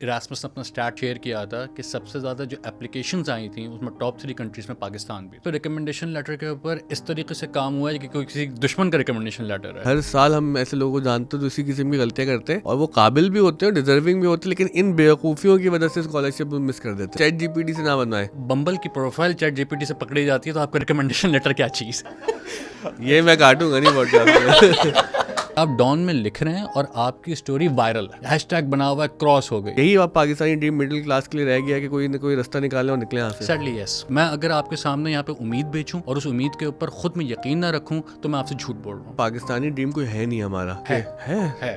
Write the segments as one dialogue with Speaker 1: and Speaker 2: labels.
Speaker 1: Erasmus نے اپنا start share کیا تھا کہ سب سے زیادہ جو اپلیکیشنز آئی تھیں اس میں ٹاپ 3 کنٹریز میں پاکستان بھی. تو ریکمنڈیشن لیٹر کے اوپر اس طریقے سے کام ہوا ہے کہ کوئی کسی دشمن کا ریکمنڈیشن لیٹر ہے.
Speaker 2: ہر سال ہم ایسے لوگوں کو جانتے ہیں جو اسی قسم کی غلطیاں کرتے ہیں اور وہ قابل بھی ہوتے ہیں اور ڈیزرونگ بھی ہوتے ہیں, لیکن ان بیوقوفیوں کی وجہ سے اسکالرشپ مس کر دیتے ہیں. چیٹ جی پی ٹی سے نہ بنوائے.
Speaker 1: بمبل کی profile chat G P T سے پکڑی جاتی ہے تو آپ کا ریکمنڈیشن لیٹر کیا چیز
Speaker 2: یہ میں کاٹوں گا نہیں پوڈ کاسٹ.
Speaker 1: آپ ڈان میں لکھ رہے ہیں اور آپ کی اسٹوری وائرل ہے, ہیش ٹیگ بنا ہوا ہے, کراس ہو گئی.
Speaker 2: یہی اب پاکستانی ڈریم مڈل کلاس کے لیے رہ گیا کہ کوئی نہ کوئی رستہ نکالیں اور نکلیں یہاں سے.
Speaker 1: سیڈلی یس. میں اگر آپ کے سامنے یہاں پہ امید بیچوں اور اس امید کے اوپر خود میں یقین نہ رکھوں تو میں آپ سے جھوٹ بول رہا ہوں.
Speaker 2: پاکستانی ڈریم کوئی ہے نہیں ہمارا.
Speaker 1: ہے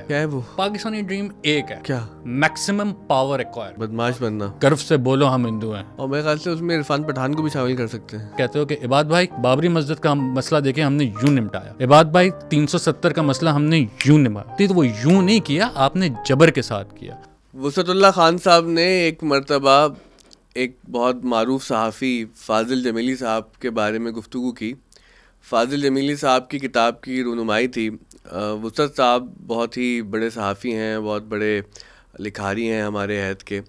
Speaker 2: کیا ہے وہ؟
Speaker 1: پاکستانی ڈریم ایک ہے,
Speaker 2: کیا؟
Speaker 1: Maximum power acquire.
Speaker 2: بدماش بننا.
Speaker 1: گرو سے بولو ہم ہندو ہیں.
Speaker 2: اور میرے خیال سے اس میں عرفان پٹھان کو بھی شامل کر سکتے ہیں.
Speaker 1: کہتے ہو کہ عباد بھائی بابری مسجد کا مسئلہ دیکھیں ہم نے یوں نمٹایا, عباد بھائی 370 کا مسئلہ ہم نے یوں نمٹایا. تو وہ یوں نہیں کیا, آپ نے جبر کے ساتھ کیا.
Speaker 2: وسعت اللہ خان صاحب نے ایک مرتبہ ایک بہت معروف صحافی فاضل جمیلی صاحب کے بارے میں گفتگو کی. فاضل جمیلی صاحب کی کتاب کی رونمائی تھی. وسعت صاحب بہت ہی بڑے صحافی ہیں, بہت بڑے لکھاری ہیں ہمارے عہد کے.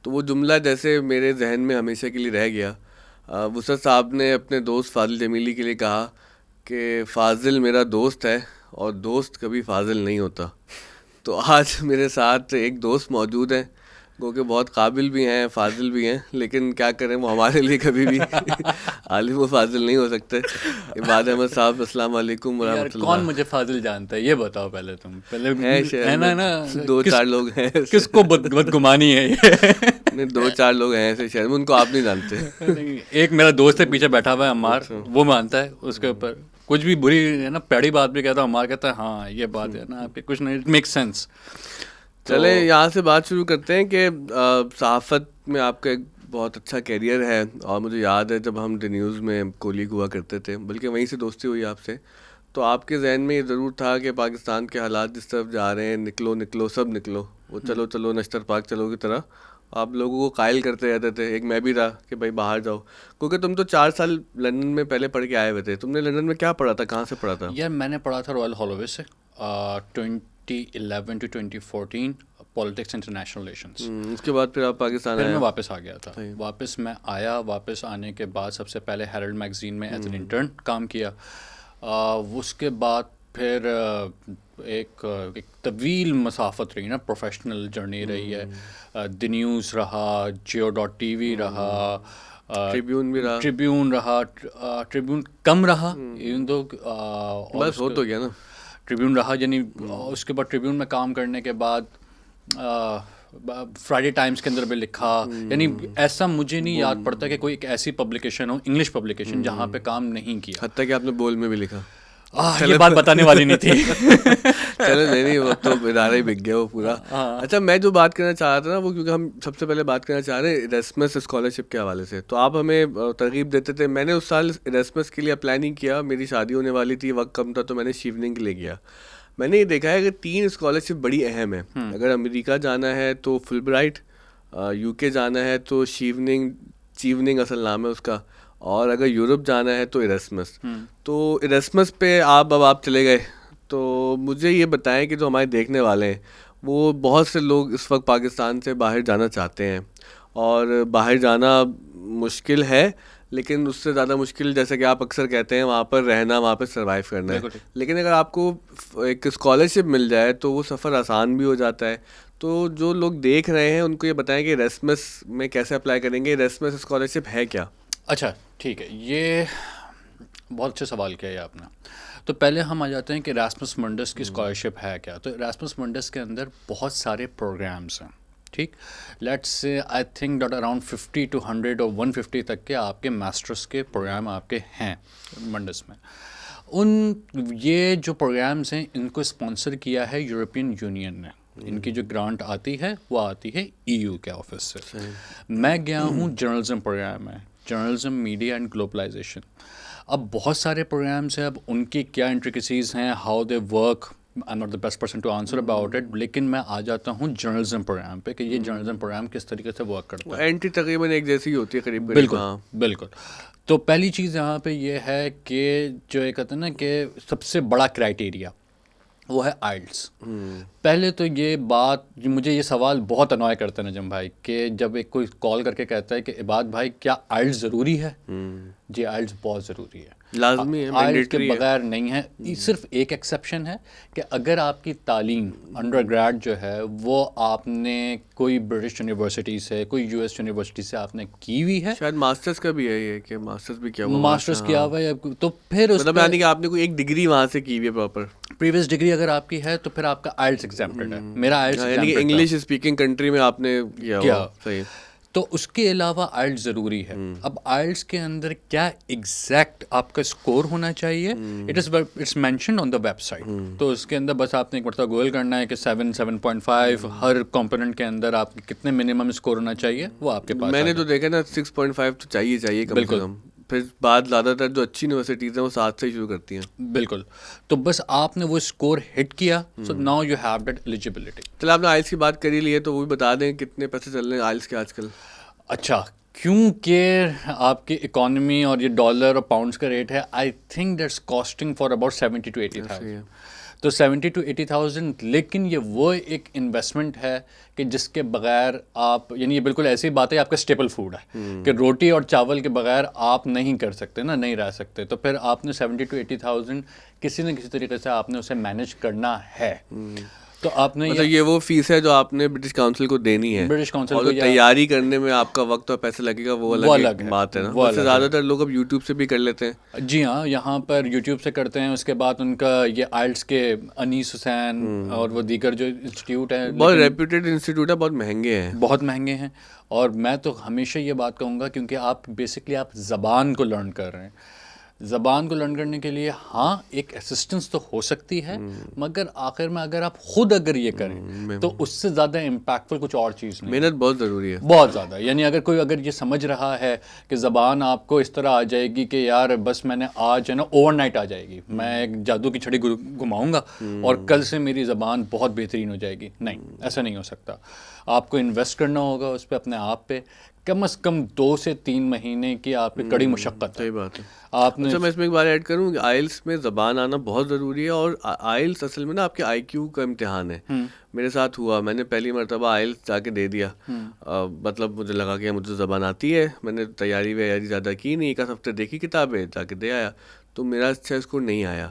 Speaker 2: تو وہ جملہ جیسے میرے ذہن میں ہمیشہ کے لیے رہ گیا. وسعت صاحب نے اپنے دوست فاضل جمیلی کے لیے کہا کہ فاضل میرا دوست ہے اور دوست کبھی فاضل نہیں ہوتا. تو آج میرے ساتھ ایک دوست موجود ہیں جو کہ بہت قابل بھی ہیں, فاضل بھی ہیں, لیکن کیا کریں وہ ہمارے لیے کبھی بھی عالم و فاضل نہیں ہو سکتے. عباد احمد صاحب السلام علیکم ورحمۃ اللہ.
Speaker 1: کون مجھے فاضل جانتا ہے یہ بتاؤ پہلے تم. پہلے
Speaker 2: نا 2-4 لوگ ہیں.
Speaker 1: کس کو بدگمانی ہے یہ؟
Speaker 2: 2-4 لوگ ہیں ایسے شہر میں, ان کو آپ نہیں جانتے.
Speaker 1: ایک میرا دوست ہے پیچھے بیٹھا ہوا ہے عمار, وہ مانتا ہے اس کے اوپر کچھ بھی بری ہے نا پیڑی بات بھی کہتا ہوں, عمار کہتا ہے ہاں یہ بات ہے نا آپ کے کچھ نہیں, اٹ میک سینس.
Speaker 2: چلے یہاں سے بات شروع کرتے ہیں کہ صحافت میں آپ کا ایک بہت اچھا کیریئر ہے, اور مجھے یاد ہے جب ہم دی نیوز میں کولیگ ہوا کرتے تھے, بلکہ وہیں سے دوستی ہوئی آپ سے, تو آپ کے ذہن میں یہ ضرور تھا کہ پاکستان کے حالات جس طرف جا رہے ہیں, نکلو سب نکلو, وہ چلو نشتر پاک چلو کی طرح آپ لوگوں کو قائل کرتے رہتے تھے. ایک میں بھی تھا کہ بھائی باہر جاؤ, کیونکہ تم تو 4 سال لندن میں پہلے پڑھ کے آئے ہوئے تھے. تم نے لندن میں کیا پڑھا تھا, کہاں سے پڑھا تھا؟
Speaker 1: یار میں نے پڑھا تھا رائل ہالوے سے 2011 to 2014 پالیٹکس انٹرنیشنل ریلیشنز.
Speaker 2: اس کے بعد پھر آپ پاکستان
Speaker 1: پھر
Speaker 2: آئے؟
Speaker 1: میں واپس آ گیا تھا. واپس میں آیا, واپس آنے کے بعد سب سے پہلے ہیرلڈ میگزین میں ایز این انٹرن کام کیا. اس کے بعد پھر ایک طویل مسافت رہی نا, پروفیشنل جرنی رہی ہے. دی نیوز رہا, JIO.TV رہا, ٹریبیون رہا, ٹریبیون کم رہا ایون دو
Speaker 2: بس ہو تو گیا نا,
Speaker 1: ٹریبیون رہا. یعنی اس کے بعد ٹریبیون میں کام کرنے کے بعد فرائیڈے ٹائمز کے اندر بھی لکھا. یعنی ایسا مجھے نہیں یاد پڑتا کہ کوئی ایک ایسی پبلیکیشن ہو, انگلش پبلیکیشن, جہاں پہ کام نہیں کیا.
Speaker 2: حتیٰ کہ آپ نے بول میں بھی لکھا.
Speaker 1: یہ بات بتانے والی نہیں تھی.
Speaker 2: چلو نہیں وہ تو ادارہ ہی بک گیا وہ پورا. اچھا میں جو بات کرنا چاہ رہا تھا نا وہ, کیونکہ ہم سب سے پہلے بات کرنا چاہ رہے ہیں ایراسمس اسکالرشپ کے حوالے سے, تو آپ ہمیں ترغیب دیتے تھے. میں نے اس سال ایراسمس کے لیے اپلائی نہیں کیا, میری شادی ہونے والی تھی, وقت کم تھا, تو میں نے شیوننگ کے لیے کیا. میں نے یہ دیکھا ہے کہ 3 اسکالرشپ بڑی اہم ہے. اگر امریکہ جانا ہے تو فل برائٹ, UK جانا ہے تو چیوننگ اصل نام ہے اس کا, اور اگر یورپ جانا ہے تو ایراسمس. تو ایراسمس پہ آپ چلے گئے, تو مجھے یہ بتائیں کہ جو ہمارے دیکھنے والے ہیں وہ بہت سے لوگ اس وقت پاکستان سے باہر جانا چاہتے ہیں, اور باہر جانا مشکل ہے, لیکن اس سے زیادہ مشکل جیسا کہ آپ اکثر کہتے ہیں وہاں پر رہنا, وہاں پہ سروائیو کرنا ہے. لیکن اگر آپ کو ایک اسکالرشپ مل جائے تو وہ سفر آسان بھی ہو جاتا ہے. تو جو لوگ دیکھ رہے ہیں ان کو یہ بتائیں کہ ایراسمس میں کیسے اپلائی کریں گے, ایراسمس اسکالرشپ ہے کیا؟
Speaker 1: اچھا ٹھیک ہے, یہ بہت اچھا سوال کیا ہے آپ نے. تو پہلے ہم آ جاتے ہیں کہ ایراسمس منڈس کی اسکالرشپ ہے کیا. تو ایراسمس منڈس کے اندر بہت سارے پروگرامس ہیں, ٹھیک. Let's say I think dot around 50 to 100 اور 150 تک کے آپ کے ماسٹرس کے پروگرام آپ کے ہیں منڈس میں. یہ جو پروگرامس ہیں ان کو اسپانسر کیا ہے یورپین یونین نے. ان کی جو گرانٹ آتی ہے وہ آتی ہے EU کے آفس سے. میں گیا ہوں جرنلزم پروگرام ہے, جرنلزم میڈیا اینڈ گلوبلائزیشن. اب بہت سارے پروگرامس ہیں, اب ان کی کیا انٹریکسیز ہیں, how they work, I am not the best person to answer about it. لیکن میں آ جاتا ہوں جرنلزم پروگرام پہ کہ یہ جرنلزم پروگرام کس طریقے سے ورک کرتا ہے.
Speaker 2: اینٹری تقریباً ایک جیسی ہوتی ہے قریب.
Speaker 1: بالکل. تو پہلی چیز یہاں پہ یہ ہے کہ جو یہ کہتے ہیں نا کہ سب سے بڑا کرائٹیریا وہ ہے آئلٹس. پہلے تو یہ بات مجھے یہ سوال بہت انوائے کرتا ہے نجم بھائی کہ جب ایک کوئی کال کر کے کہتا ہے کہ عباد بھائی کیا آئلٹس ضروری ہے؟ جی آئلٹس بہت ضروری ہے,
Speaker 2: لازمی ہے,
Speaker 1: آئلٹس کے
Speaker 2: مینڈیٹری ہے.
Speaker 1: بغیر نہیں ہے. صرف ایک ایکسیپشن ہے کہ اگر آپ کی تعلیم انڈر گریڈ جو ہے وہ آپ نے کوئی برٹش یونیورسٹی سے, کوئی یو ایس یونیورسٹی سے آپ نے کی ہوئی ہے,
Speaker 2: شاید ماسٹرز کا بھی ہے یہ کہ ماسٹرز بھی کیا ہوا,
Speaker 1: ماسٹرس کیا ہوا ہے, تو پھر اس
Speaker 2: مطلب یعنی کہ آپ نے کوئی ایک ڈگری وہاں سے کی ہوئی ہے پراپر,
Speaker 1: پریویس ڈگری اگر آپ کی ہے تو پھر آپ کا آئلٹس ایگزیمپٹڈ ہے. میرا آئلٹس
Speaker 2: یعنی کہ انگلش اسپیکنگ کنٹری میں آپ نے کیا ہوا. صحیح.
Speaker 1: تو اس کے علاوہ آئلٹس ضروری ہے. اب آئلٹس کے اندر کیا ایگزیکٹ آپ کا اسکور ہونا چاہیے, it's mentioned on the website. تو اس کے اندر بس آپ نے ایک مرتبہ گوگل کرنا ہے کہ 7.5 ہر کمپوننٹ کے اندر آپ کے کتنے منیمم اسکور ہونا چاہیے, وہ آپ کے پاس.
Speaker 2: میں نے تو دیکھا نا 6.5 تو چاہیے کم سے کم. پھر بعد زیادہ تر جو اچھی یونیورسٹیز ہیں وہ 7 سے ہی شروع کرتی ہیں.
Speaker 1: بالکل. تو بس آپ نے وہ اسکور ہٹ کیا, so now you have that eligibility.
Speaker 2: چلو آپ نے آئلس کی بات کری لی ہے تو وہ بھی بتا دیں کتنے پیسے چل رہے ہیں آئلس کے آج کل.
Speaker 1: اچھا, کیونکہ آپ کی اکانومی اور یہ ڈالر اور پاؤنڈس کا ریٹ ہے, I think that's costing for about 70 to 80,000. تو 70 to 80,000, لیکن یہ وہ ایک انویسٹمنٹ ہے کہ جس کے بغیر آپ, یعنی یہ بالکل ایسی بات ہے آپ کا اسٹیپل فوڈ ہے کہ روٹی اور چاول کے بغیر آپ نہیں کر سکتے نا, نہیں رہ سکتے. تو پھر آپ نے 70 to 80,000 کسی نہ کسی طریقے سے آپ نے اسے مینیج کرنا ہے. تو آپ نے
Speaker 2: مطلب یہ وہ فیس ہے جو آپ نے برٹش کاؤنسل کو دینی ہے,
Speaker 1: برٹش کاؤنسل
Speaker 2: اور
Speaker 1: کو
Speaker 2: تیاری کرنے میں آپ کا وقت اور پیسہ لگے گا وہ الگ بات ہے نا. اس سے زیادہ تر لوگ اب یوٹیوب سے بھی کر لیتے ہیں.
Speaker 1: جی ہاں, یہاں پر یوٹیوب سے کرتے ہیں. اس کے بعد ان کا یہ آئلٹس کے انیس حسین اور وہ دیگر جو انسٹیٹیوٹ ہیں,
Speaker 2: بہت ریپیوٹیڈ انسٹیٹیوٹ ہے, بہت مہنگے ہیں,
Speaker 1: بہت مہنگے ہیں. اور میں تو ہمیشہ یہ بات کہوں گا کیونکہ آپ بیسکلی آپ زبان کو لرن کر رہے ہیں. زبان کو لرن کرنے کے لیے ہاں ایک اسسٹنس تو ہو سکتی ہے, مگر آخر میں اگر آپ خود اگر یہ کریں تو اس سے زیادہ امپیکٹفل کچھ اور چیز نہیں.
Speaker 2: محنت بہت ضروری ہے,
Speaker 1: بہت زیادہ. یعنی اگر کوئی اگر یہ سمجھ رہا ہے کہ زبان آپ کو اس طرح آ جائے گی کہ یار بس میں نے آج ہے نا اوور نائٹ آ جائے گی, میں ایک جادو کی چھڑی گھماؤں گا اور کل سے میری زبان بہت بہترین ہو جائے گی, نہیں, ایسا نہیں ہو سکتا. آپ کو انویسٹ کرنا ہوگا اس پہ, اپنے آپ پہ, کم از کم 2 سے 3 مہینے کی آپ کی کڑی مشقت.
Speaker 2: صحیح بات ہے.
Speaker 1: آپ نے
Speaker 2: اچھا میں اس میں ایک بات ایڈ کروں کہ آئلس میں زبان آنا بہت ضروری ہے, اور آئلس اصل میں نا آپ کے آئی کیو کا امتحان ہے. میرے ساتھ ہوا, میں نے پہلی مرتبہ آئلس جا کے دے دیا, مطلب مجھے لگا کہ مجھے زبان آتی ہے, میں نے تیاری ویاری زیادہ کی نہیں, 1 ہفتے دیکھی کتابیں, جا کے دے آیا, تو میرا اچھا اسکور نہیں آیا.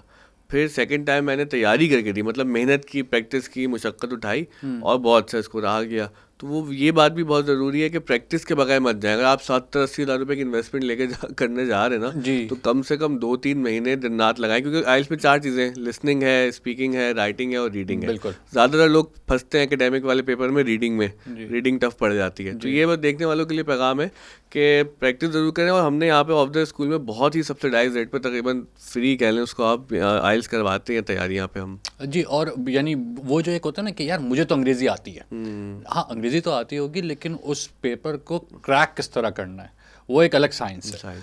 Speaker 2: پھر سیکنڈ ٹائم میں نے تیاری کر کے دی, مطلب محنت کی, پریکٹس کی, مشقت اٹھائی, اور بہت اچھا اسکور آ گیا. تو وہ یہ بات بھی بہت ضروری ہے کہ پریکٹس کے بغیر مت جائیں. اگر آپ 70-80 ہزار روپے کی انویسٹمنٹ لے کے کرنے جا رہے ہیں نا, تو کم سے کم 2-3 مہینے دن رات لگائیں, کیونکہ آئلس میں 4 چیزیں ہیں, لسننگ ہے, اسپیکنگ ہے, رائٹنگ ہے, اور ریڈنگ ہے. زیادہ تر لوگ پھنستے ہیں اکیڈیمک والے پیپر میں ریڈنگ میں, ریڈنگ ٹف پڑ جاتی ہے. تو یہ بات دیکھنے والوں کے لیے پیغام ہے کہ پریکٹس ضرور کریں. اور ہم نے یہاں پہ آف دا اسکول میں بہت ہی سبسڈائز ریٹ پہ, تقریباً فری کہہ لیں اس کو آپ, آئلس کرواتے ہیں تیاری یہاں پہ ہم.
Speaker 1: جی, اور یعنی وہ جو ایک ہوتا ہے نا کہ یار مجھے تو انگریزی آتی ہے, ہاں انگریزی تو آتی ہوگی, لیکن اس پیپر کو کریک کس طرح کرنا ہے وہ ایک الگ سائنس ہے.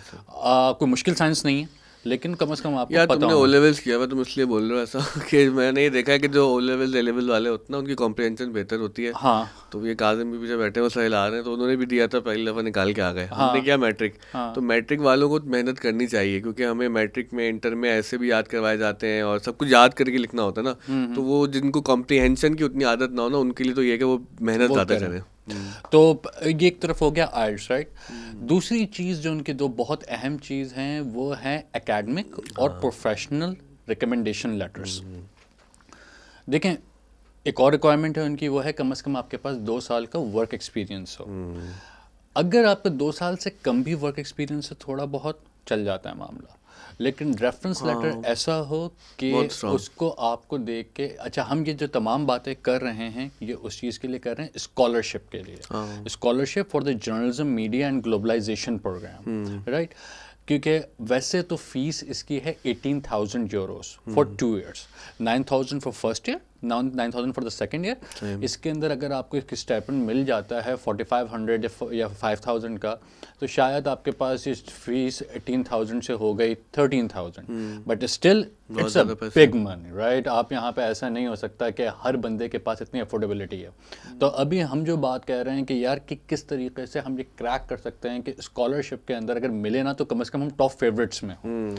Speaker 1: کوئی مشکل سائنس نہیں ہے, لیکن کم از کم آپ کو
Speaker 2: تم نے او لیولس کیا ہوا, تم اس لیے بول رہے ہو ایسا کہ میں نے یہ دیکھا ہے کہ جو او لیول اے لیول والے ہوتے ہیں نا ان کی کمپریہنشن بہتر ہوتی ہے.
Speaker 1: ہاں,
Speaker 2: تو یہ کاظم بھی پیچھے بیٹھے وہ سہیل آ رہے ہیں, تو انہوں نے بھی دیا تھا, پہلی دفعہ نکال کے آ گئے. ہم نے کیا میٹرک, تو میٹرک والوں کو محنت کرنی چاہیے, کیونکہ ہمیں میٹرک میں انٹر میں ایسے بھی یاد کروائے جاتے ہیں, اور سب کچھ یاد کر کے لکھنا ہوتا ہے نا. تو وہ جن کو کمپریہنشن کی اتنی عادت نہ ہو نا, ان کے لیے تو یہ کہ وہ محنت زیادہ کریں.
Speaker 1: تو یہ ایک طرف ہو گیا آئلٹس, رائٹ. دوسری چیز جو ان کے 2 بہت اہم چیز ہیں وہ ہیں اکیڈمک اور پروفیشنل ریکمنڈیشن لیٹرس. دیکھیں ایک اور ریکوائرمنٹ ہے ان کی, وہ ہے کم از کم آپ کے پاس 2 سال کا ورک ایکسپیرینس ہو. اگر آپ کا 2 سال سے کم بھی ورک ایکسپیرینس ہے, تھوڑا بہت چل جاتا ہے معاملہ, لیکن ریفرنس لیٹر ایسا ہو کہ اس کو آپ کو دیکھ کے, اچھا ہم یہ جو تمام باتیں کر رہے ہیں یہ اس چیز کے لیے کر رہے ہیں, اسکالرشپ کے لیے, scholarship for the journalism media and globalisation programme, right. کیونکہ ویسے تو فیس اس کی ہے 18,000 euros for 2 years, 9,000 for first year, 9,000 for the second year. اس کے اندر اگر آپ کو ایک اسٹائپنڈ مل جاتا ہے 4,500 یا 5,000 کا, تو شاید آپ کے پاس یہ فیس 18,000 سے ہو گئی 13,000, but still it's a big money, right. آپ یہاں پہ ایسا نہیں ہو سکتا کہ ہر بندے کے پاس اتنی افورڈیبلٹی ہے. تو ابھی ہم جو بات کہہ رہے ہیں کہ یار کہ کس طریقے سے ہم یہ کریک کر سکتے ہیں کہ اسکالرشپ کے اندر اگر ملے نا تو کم از کم ہم ٹاپ فیوریٹس میں ہوں.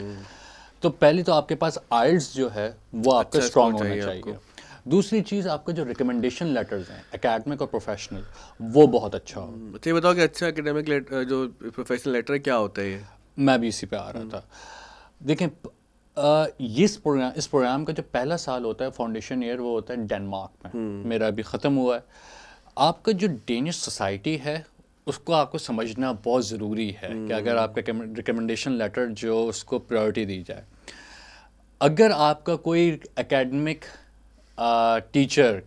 Speaker 1: تو پہلی تو آپ کے پاس آئلٹس جو ہے وہ آپ کا
Speaker 2: اچھا
Speaker 1: اسٹرانگ
Speaker 2: score
Speaker 1: ہونا
Speaker 2: چاہیے
Speaker 1: چاہیے.
Speaker 2: آپ کو.
Speaker 1: دوسری چیز آپ کا جو ریکمنڈیشن لیٹرز ہیں اکیڈمک اور پروفیشنل وہ بہت اچھا ہو.
Speaker 2: اچھا یہ بتاؤ کہ اچھا اکیڈمک جو پروفیشنل لیٹر ہے کیا ہوتا ہے یہ؟
Speaker 1: میں بھی اسی پہ آ رہا تھا. دیکھیں یہ اس پروگرام کا جو پہلا سال ہوتا ہے فاؤنڈیشن ایئر وہ ہوتا ہے ڈنمارک میں. میرا ابھی ختم ہوا ہے. آپ کا جو ڈینش سوسائٹی ہے اس کو آپ کو سمجھنا بہت ضروری ہے کہ اگر آپ کا ریکمنڈیشن لیٹر جو اس کو پریورٹی دی جائے. اگر آپ کا کوئی اکیڈمک ٹیچر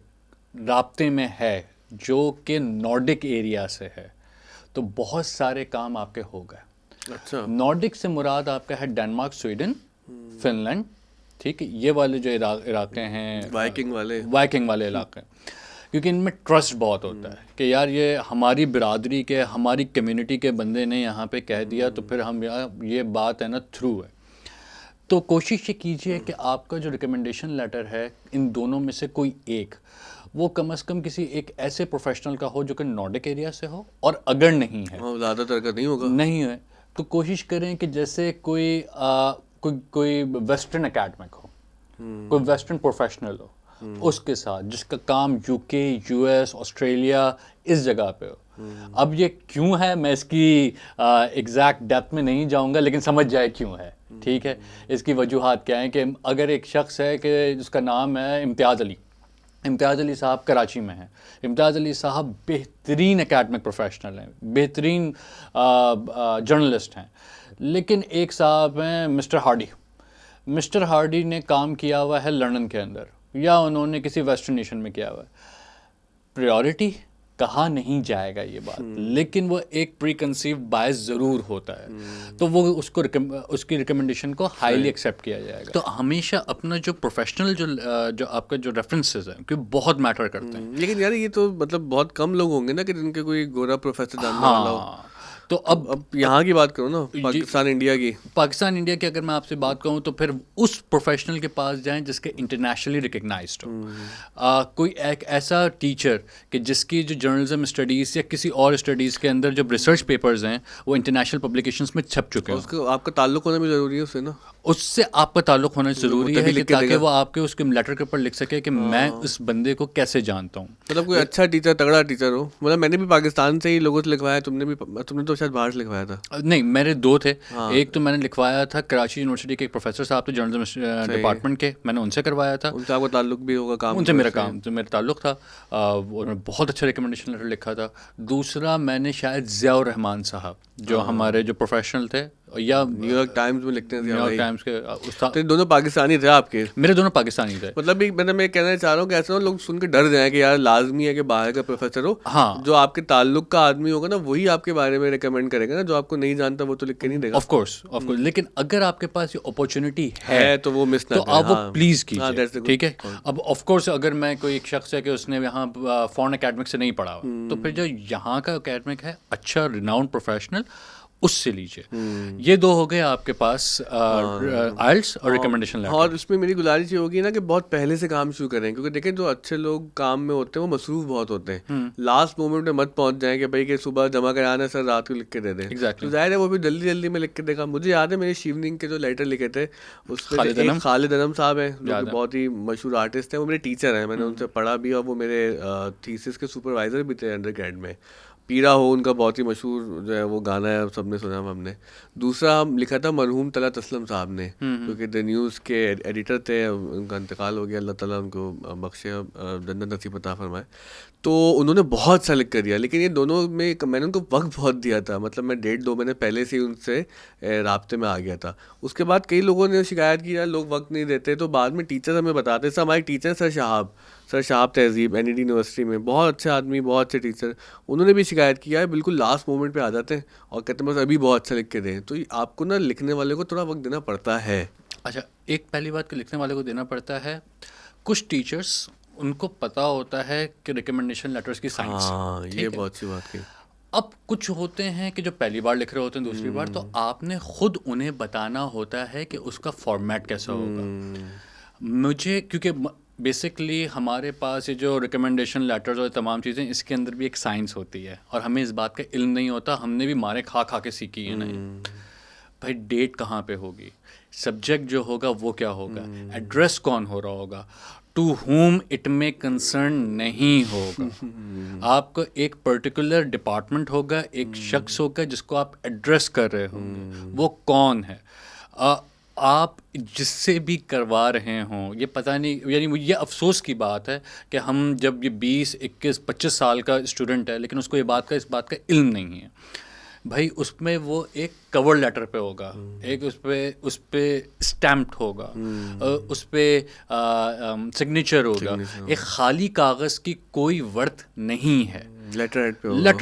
Speaker 1: رابطے میں ہے جو کہ نارڈک ایریا سے ہے تو بہت سارے کام آپ کے ہو گئے.
Speaker 2: اچھا
Speaker 1: نارڈک سے مراد آپ کا ہے ڈنمارک، سویڈن، فن لینڈ، ٹھیک ہے، یہ والے جو علاقے ہیں وائکنگ والے علاقے، کیونکہ ان میں ٹرسٹ بہت ہوتا ہے کہ یار یہ ہماری برادری کے ہماری کمیونٹی کے بندے نے یہاں پہ کہہ دیا تو پھر ہم یہ بات ہے نا تھرو ہے. تو کوشش یہ کیجئے کہ آپ کا جو ریکمنڈیشن لیٹر ہے ان دونوں میں سے کوئی ایک وہ کم از کم کسی ایک ایسے پروفیشنل کا ہو جو کہ نارڈک ایریا سے ہو، اور اگر نہیں ہے
Speaker 2: زیادہ تر کا نہیں ہوگا
Speaker 1: نہیں ہے تو کوشش کریں کہ جیسے کوئی ویسٹرن اکیڈمک ہو، کوئی ویسٹرن پروفیشنل ہو اس کے ساتھ جس کا کام یو کے، یو ایس، آسٹریلیا اس جگہ پہ ہو. اب یہ کیوں ہے میں اس کی ایگزیکٹ ڈیپتھ میں نہیں جاؤں گا لیکن سمجھ جائے کیوں ہے. ٹھیک ہے، اس کی وجوہات کیا ہیں کہ اگر ایک شخص ہے کہ جس کا نام ہے امتیاز علی صاحب کراچی میں ہیں. امتیاز علی صاحب بہترین اکیڈمک پروفیشنل ہیں، بہترین جرنلسٹ ہیں. لیکن ایک صاحب ہیں مسٹر ہارڈی نے کام کیا ہوا ہے لندن کے اندر یا انہوں نے کسی ویسٹرن نیشن میں کیا ہوا ہے. پریورٹی کہا نہیں جائے گا یہ بات، لیکن وہ ایک پری کنسیو بائس ضرور ہوتا ہے تو وہ اس کی ریکمنڈیشن کو ہائیلی ایکسیپٹ کیا جائے گا. تو ہمیشہ اپنا جو پروفیشنل جو آپ کا جو ریفرنسز ہیں کہ بہت میٹر کرتے ہیں.
Speaker 2: لیکن یار یہ تو مطلب بہت کم لوگ ہوں گے نا کہ جن کے کوئی گورا پروفیسر جاننے والا ہو.
Speaker 1: تو اب
Speaker 2: یہاں کی بات کرو نا، پاکستان انڈیا کی
Speaker 1: اگر میں آپ سے بات کروں تو پھر اس پروفیشنل کے پاس جائیں جس کے انٹرنیشنلی ریکگنائزڈ ہو. کوئی ایک ایسا ٹیچر کہ جس کی جو جرنلزم اسٹڈیز یا کسی اور اسٹڈیز کے اندر جو ریسرچ پیپرز ہیں وہ انٹرنیشنل پبلیکیشنز میں چھپ چکے ہیں.
Speaker 2: آپ کا تعلق ہونا بھی ضروری ہے اس سے نا،
Speaker 1: اس سے آپ کا تعلق ہونا ضروری ہے کہ تاکہ وہ آپ کے اس کے لیٹر کے اوپر لکھ سکے کہ میں اس بندے کو کیسے جانتا ہوں.
Speaker 2: مطلب کوئی اچھا ٹیچر، تگڑا ٹیچر ہو. مطلب میں نے بھی پاکستان سے ہی لوگوں سے لکھوایا، تم نے تو شاید باہر سے لکھوایا تھا.
Speaker 1: نہیں، میرے دو تھے. ایک تو میں نے لکھوایا تھا کراچی یونیورسٹی کے ایک پروفیسر صاحب تھے جرنلزم ڈپارٹمنٹ کے، میں نے ان سے کروایا تھا.
Speaker 2: ان سے آپ کا تعلق بھی ہوگا، کام
Speaker 1: ان سے میرا تعلق تھا. انہوں نے بہت اچھا ریکمنڈیشن لیٹر لکھا تھا. دوسرا میں نے شاید ضیاء الرحمان صاحب جو ہمارے جو پروفیشنل تھے یا
Speaker 2: نیو یارک ٹائمز میں لکھتے ہیں،
Speaker 1: نیو یارک ٹائمز کے استاد.
Speaker 2: دونوں پاکستانی تھے آپ کے؟
Speaker 1: میرے دونوں پاکستانی تھے.
Speaker 2: مطلب میں کہنا چاہ رہا ہوں کہ ایسا لوگ سن کے ڈر جائیں کہ یار لازمی ہے کہ باہر کا پروفیسر ہو.
Speaker 1: ہاں،
Speaker 2: جو آپ کے تعلق کا آدمی ہوگا نا وہی آپ کے بارے میں ریکمینڈ کرے گا نا. جو آپ کو نہیں جانتا وہ تو لکھ کے نہیں دے گا.
Speaker 1: Of course. لیکن اگر آپ کے پاس یہ اپرچونٹی ہے
Speaker 2: تو وہ مس نہ
Speaker 1: تو آپ وہ پلیز
Speaker 2: ہاں
Speaker 1: کیجیے. ٹھیک ہے. اب آف کورس اگر میں کوئی ایک شخص ہے کہ اس نے یہاں فارن اکیڈمک سے نہیں پڑھا ہوا تو پھر جو یہاں کا اکیڈمک ہے اچھا ریناؤنڈ پروفیشنل اس سے لیجیے. یہ دو ہو گئے آپ کے پاس آئلٹس اور ریکمنڈیشن لیٹر.
Speaker 2: اور اس میں میری گزارش یہ ہوگی نا کہ بہت پہلے سے کام شروع کریں، کیونکہ دیکھیں جو اچھے لوگ کام میں ہوتے ہیں وہ مصروف بہت ہوتے ہیں. لاسٹ مومنٹ میں مت پہنچ جائیں کہ بھائی کہ صبح جمع کرانا ہے سر رات کو لکھ کے دے دیں. تو ظاہر ہے وہ بھی جلدی میں لکھ کے دے گا. مجھے یاد ہے میرے شیوننگ کے جو لیٹر لکھے تھے اس میں خالد انم صاحب ہیں جو کہ بہت ہی مشہور آرٹسٹ ہیں. وہ میرے ٹیچر ہیں، میں نے ان سے پڑھا بھی اور وہ میرے تھیسس کے سپروائزر بھی تھے انڈر گریڈ میں. پیرا ہو ان کا بہت ہی مشہور جو ہے وہ گانا ہے، سب نے سنا ہم نے. دوسرا ہم لکھا تھا مرحوم طلعت اسلم صاحب نے، کیونکہ دا نیوز کے ایڈیٹر تھے. ان کا انتقال ہو گیا، اللہ تعالیٰ ان کو بخشے، جنت نصیب عطا فرمائے. تو انہوں نے بہت سا لکھ کر دیا. لیکن یہ دونوں میں نے ان کو وقت بہت دیا تھا. مطلب میں 1.5-2 مہینے پہلے سے ہی ان سے رابطے میں آ گیا تھا. اس کے بعد کئی لوگوں نے شکایت کی یار لوگ وقت نہیں دیتے. تو بعد میں ٹیچر ہمیں بتاتے تھے. ہمارے ٹیچر سر شہاب تہذیب NED یونیورسٹی میں، بہت اچھے آدمی، بہت اچھے ٹیچر. انہوں نے بھی شکایت کیا ہے، بالکل لاسٹ مومنٹ پہ آ جاتے ہیں اور کہتے ہیں بس ابھی بہت اچھا لکھ کے دیں. تو آپ کو نا لکھنے والے کو تھوڑا وقت دینا پڑتا ہے.
Speaker 1: اچھا، ایک پہلی بات کہ لکھنے والے کو دینا پڑتا ہے. کچھ ٹیچرس ان کو پتہ ہوتا ہے کہ ریکمنڈیشن لیٹرز کی سائنس.
Speaker 2: ہاں، یہ بہت اچھی بات کی.
Speaker 1: اب کچھ ہوتے ہیں کہ جو پہلی بار لکھ رہے ہوتے ہیں، دوسری بار، تو آپ نے خود انہیں بتانا ہوتا ہے کہ اس کا فارمیٹ کیسا ہوگا. مجھے کیونکہ بیسکلی ہمارے پاس یہ جو ریکمنڈیشن لیٹرز اور تمام چیزیں اس کے اندر بھی ایک سائنس ہوتی ہے اور ہمیں اس بات کا علم نہیں ہوتا. ہم نے بھی مارے کھا کے سیکھی ہے نا. بھائی ڈیٹ کہاں پہ ہوگی, سبجیکٹ جو ہوگا وہ کیا ہوگا, ایڈریس کون ہو رہا ہوگا, ٹو ہوم اٹ میں کنسرن نہیں ہوگا. آپ کو ایک پرٹیکولر ڈپارٹمنٹ ہوگا, ایک شخص ہوگا جس کو آپ ایڈریس کر رہے ہوں گے, وہ کون ہے. آپ جس سے بھی کروا رہے ہوں, یہ پتہ نہیں, یعنی یہ افسوس کی بات ہے کہ ہم جب یہ 20 21 25 سال کا اسٹوڈنٹ ہے لیکن اس کو اس بات کا علم نہیں ہے. بھائی اس میں وہ ایک کور لیٹر پہ ہوگا, ایک اس پہ اسٹیمپڈ ہوگا, اس پہ سگنیچر ہوگا, ایک خالی کاغذ کی کوئی ورتھ نہیں ہے, لیٹر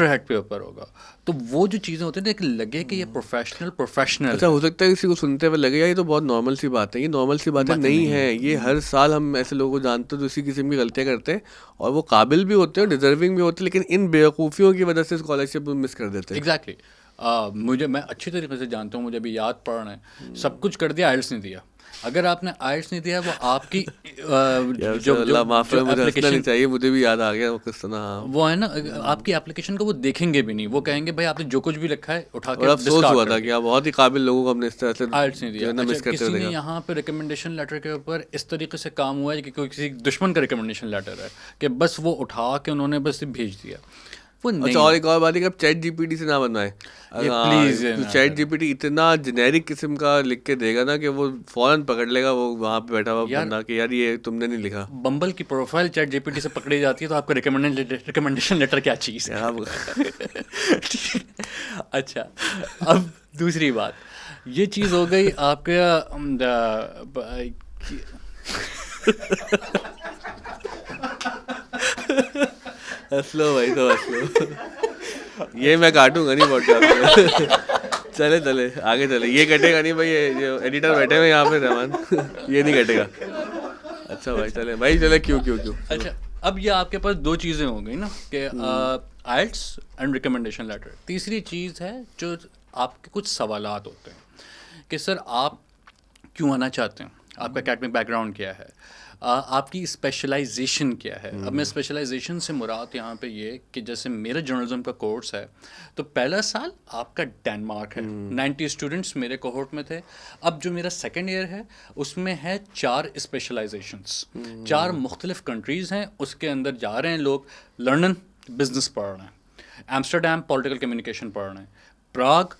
Speaker 1: ہیڈ پہ اوپر ہوگا. تو وہ جو چیزیں ہوتی ہیں نا, لگے کہ یہ پروفیشنل.
Speaker 2: اچھا, ہو سکتا ہے کسی کو سنتے ہوئے لگے یہ تو بہت نارمل سی بات ہے. یہ نارمل سی باتیں نہیں ہیں, یہ ہر سال ہم ایسے لوگوں کو جانتے ہیں جو اسی قسم کی غلطیاں کرتے ہیں, اور وہ قابل بھی ہوتے ہیں اور ڈیزرونگ بھی ہوتے ہیں, لیکن ان بیوقوفیوں کی وجہ سے اسکالرشپ مس کر دیتے ہیں.
Speaker 1: ایگزیکٹلی. میں اچھی طریقے سے جانتا ہوں, مجھے ابھی یاد پڑ رہا ہے, سب کچھ کر دیا, آئلٹس نہیں دیا. اگر آپ نے آئلٹس نہیں دیا, وہ آپ کی
Speaker 2: چاہیے, مجھے بھی یاد آ گیا
Speaker 1: وہ ہے نا, آپ کی اپلیکیشن کو وہ دیکھیں گے بھی نہیں. وہ کہیں گے بھائی آپ نے جو کچھ بھی لکھا ہے اٹھا کے.
Speaker 2: افسوس ہوا تھا کہ بہت ہی قابل لوگوں کو ہم نے اس طرح سے
Speaker 1: آئلٹس نہیں دیا. کسی نے یہاں پہ ریکمنڈیشن لیٹر کے اوپر اس طریقے سے کام ہوا ہے کہ کوئی کسی دشمن کا ریکمنڈیشن لیٹر ہے کہ بس وہ اٹھا کے انہوں نے بس بھیج دیا.
Speaker 2: اچھا, اور ایک اور بات ہے کہ اب چیٹ جی پی ٹی سے نہ بنوائے.
Speaker 1: Please,
Speaker 2: chat G P T اتنا جنیرک قسم کا لکھ کے دے گا نا کہ وہ فوراً پکڑ لے گا, وہ وہاں پہ بیٹھا ہوا بندہ کہ یار یہ تم نے نہیں لکھا.
Speaker 1: بمبل کی profile chat G P T سے پکڑی جاتی ہے, تو آپ کا ریکمنڈیشن لیٹر کیا چیز ہے. اچھا, اب دوسری بات, یہ چیز ہو گئی آپ کا.
Speaker 2: ہنسلو بھائی, تو ہنسلو, یہ میں کاٹوں گا نہیں پوڈکاسٹ. چلے آگے چلے, یہ کٹے گا نہیں بھائی, یہ ایڈیٹر بیٹھے ہوئے یہاں پہ رحمان, یہ نہیں کٹے گا. اچھا بھائی چلے بھائی, چلے کیوں.
Speaker 1: اچھا, اب یہ آپ کے پاس دو چیزیں ہو گئی نا, کہ آئلٹس اینڈ ریکمنڈیشن لیٹر. تیسری چیز ہے جو آپ کے کچھ سوالات ہوتے ہیں کہ سر آپ کیوں آنا چاہتے ہیں, آپ کا اکیڈمک بیک گراؤنڈ کیا ہے, آپ کی اسپیشلائزیشن کیا ہے. اب میں اسپیشلائزیشن سے مراد یہاں پہ یہ کہ جیسے میرا جرنلزم کا کورس ہے, تو پہلا سال آپ کا ڈینمارک ہے, 90 اسٹوڈنٹس میرے کوہورٹ میں تھے. اب جو میرا سیکنڈ ایئر ہے اس میں ہے 4 اسپیشلائزیشنس, 4 مختلف کنٹریز ہیں, اس کے اندر جا رہے ہیں لوگ. لنڈن بزنس پڑھ رہے ہیں, ایمسٹرڈیم پولیٹیکل کمیونیکیشن پڑھ رہے ہیں, پراگ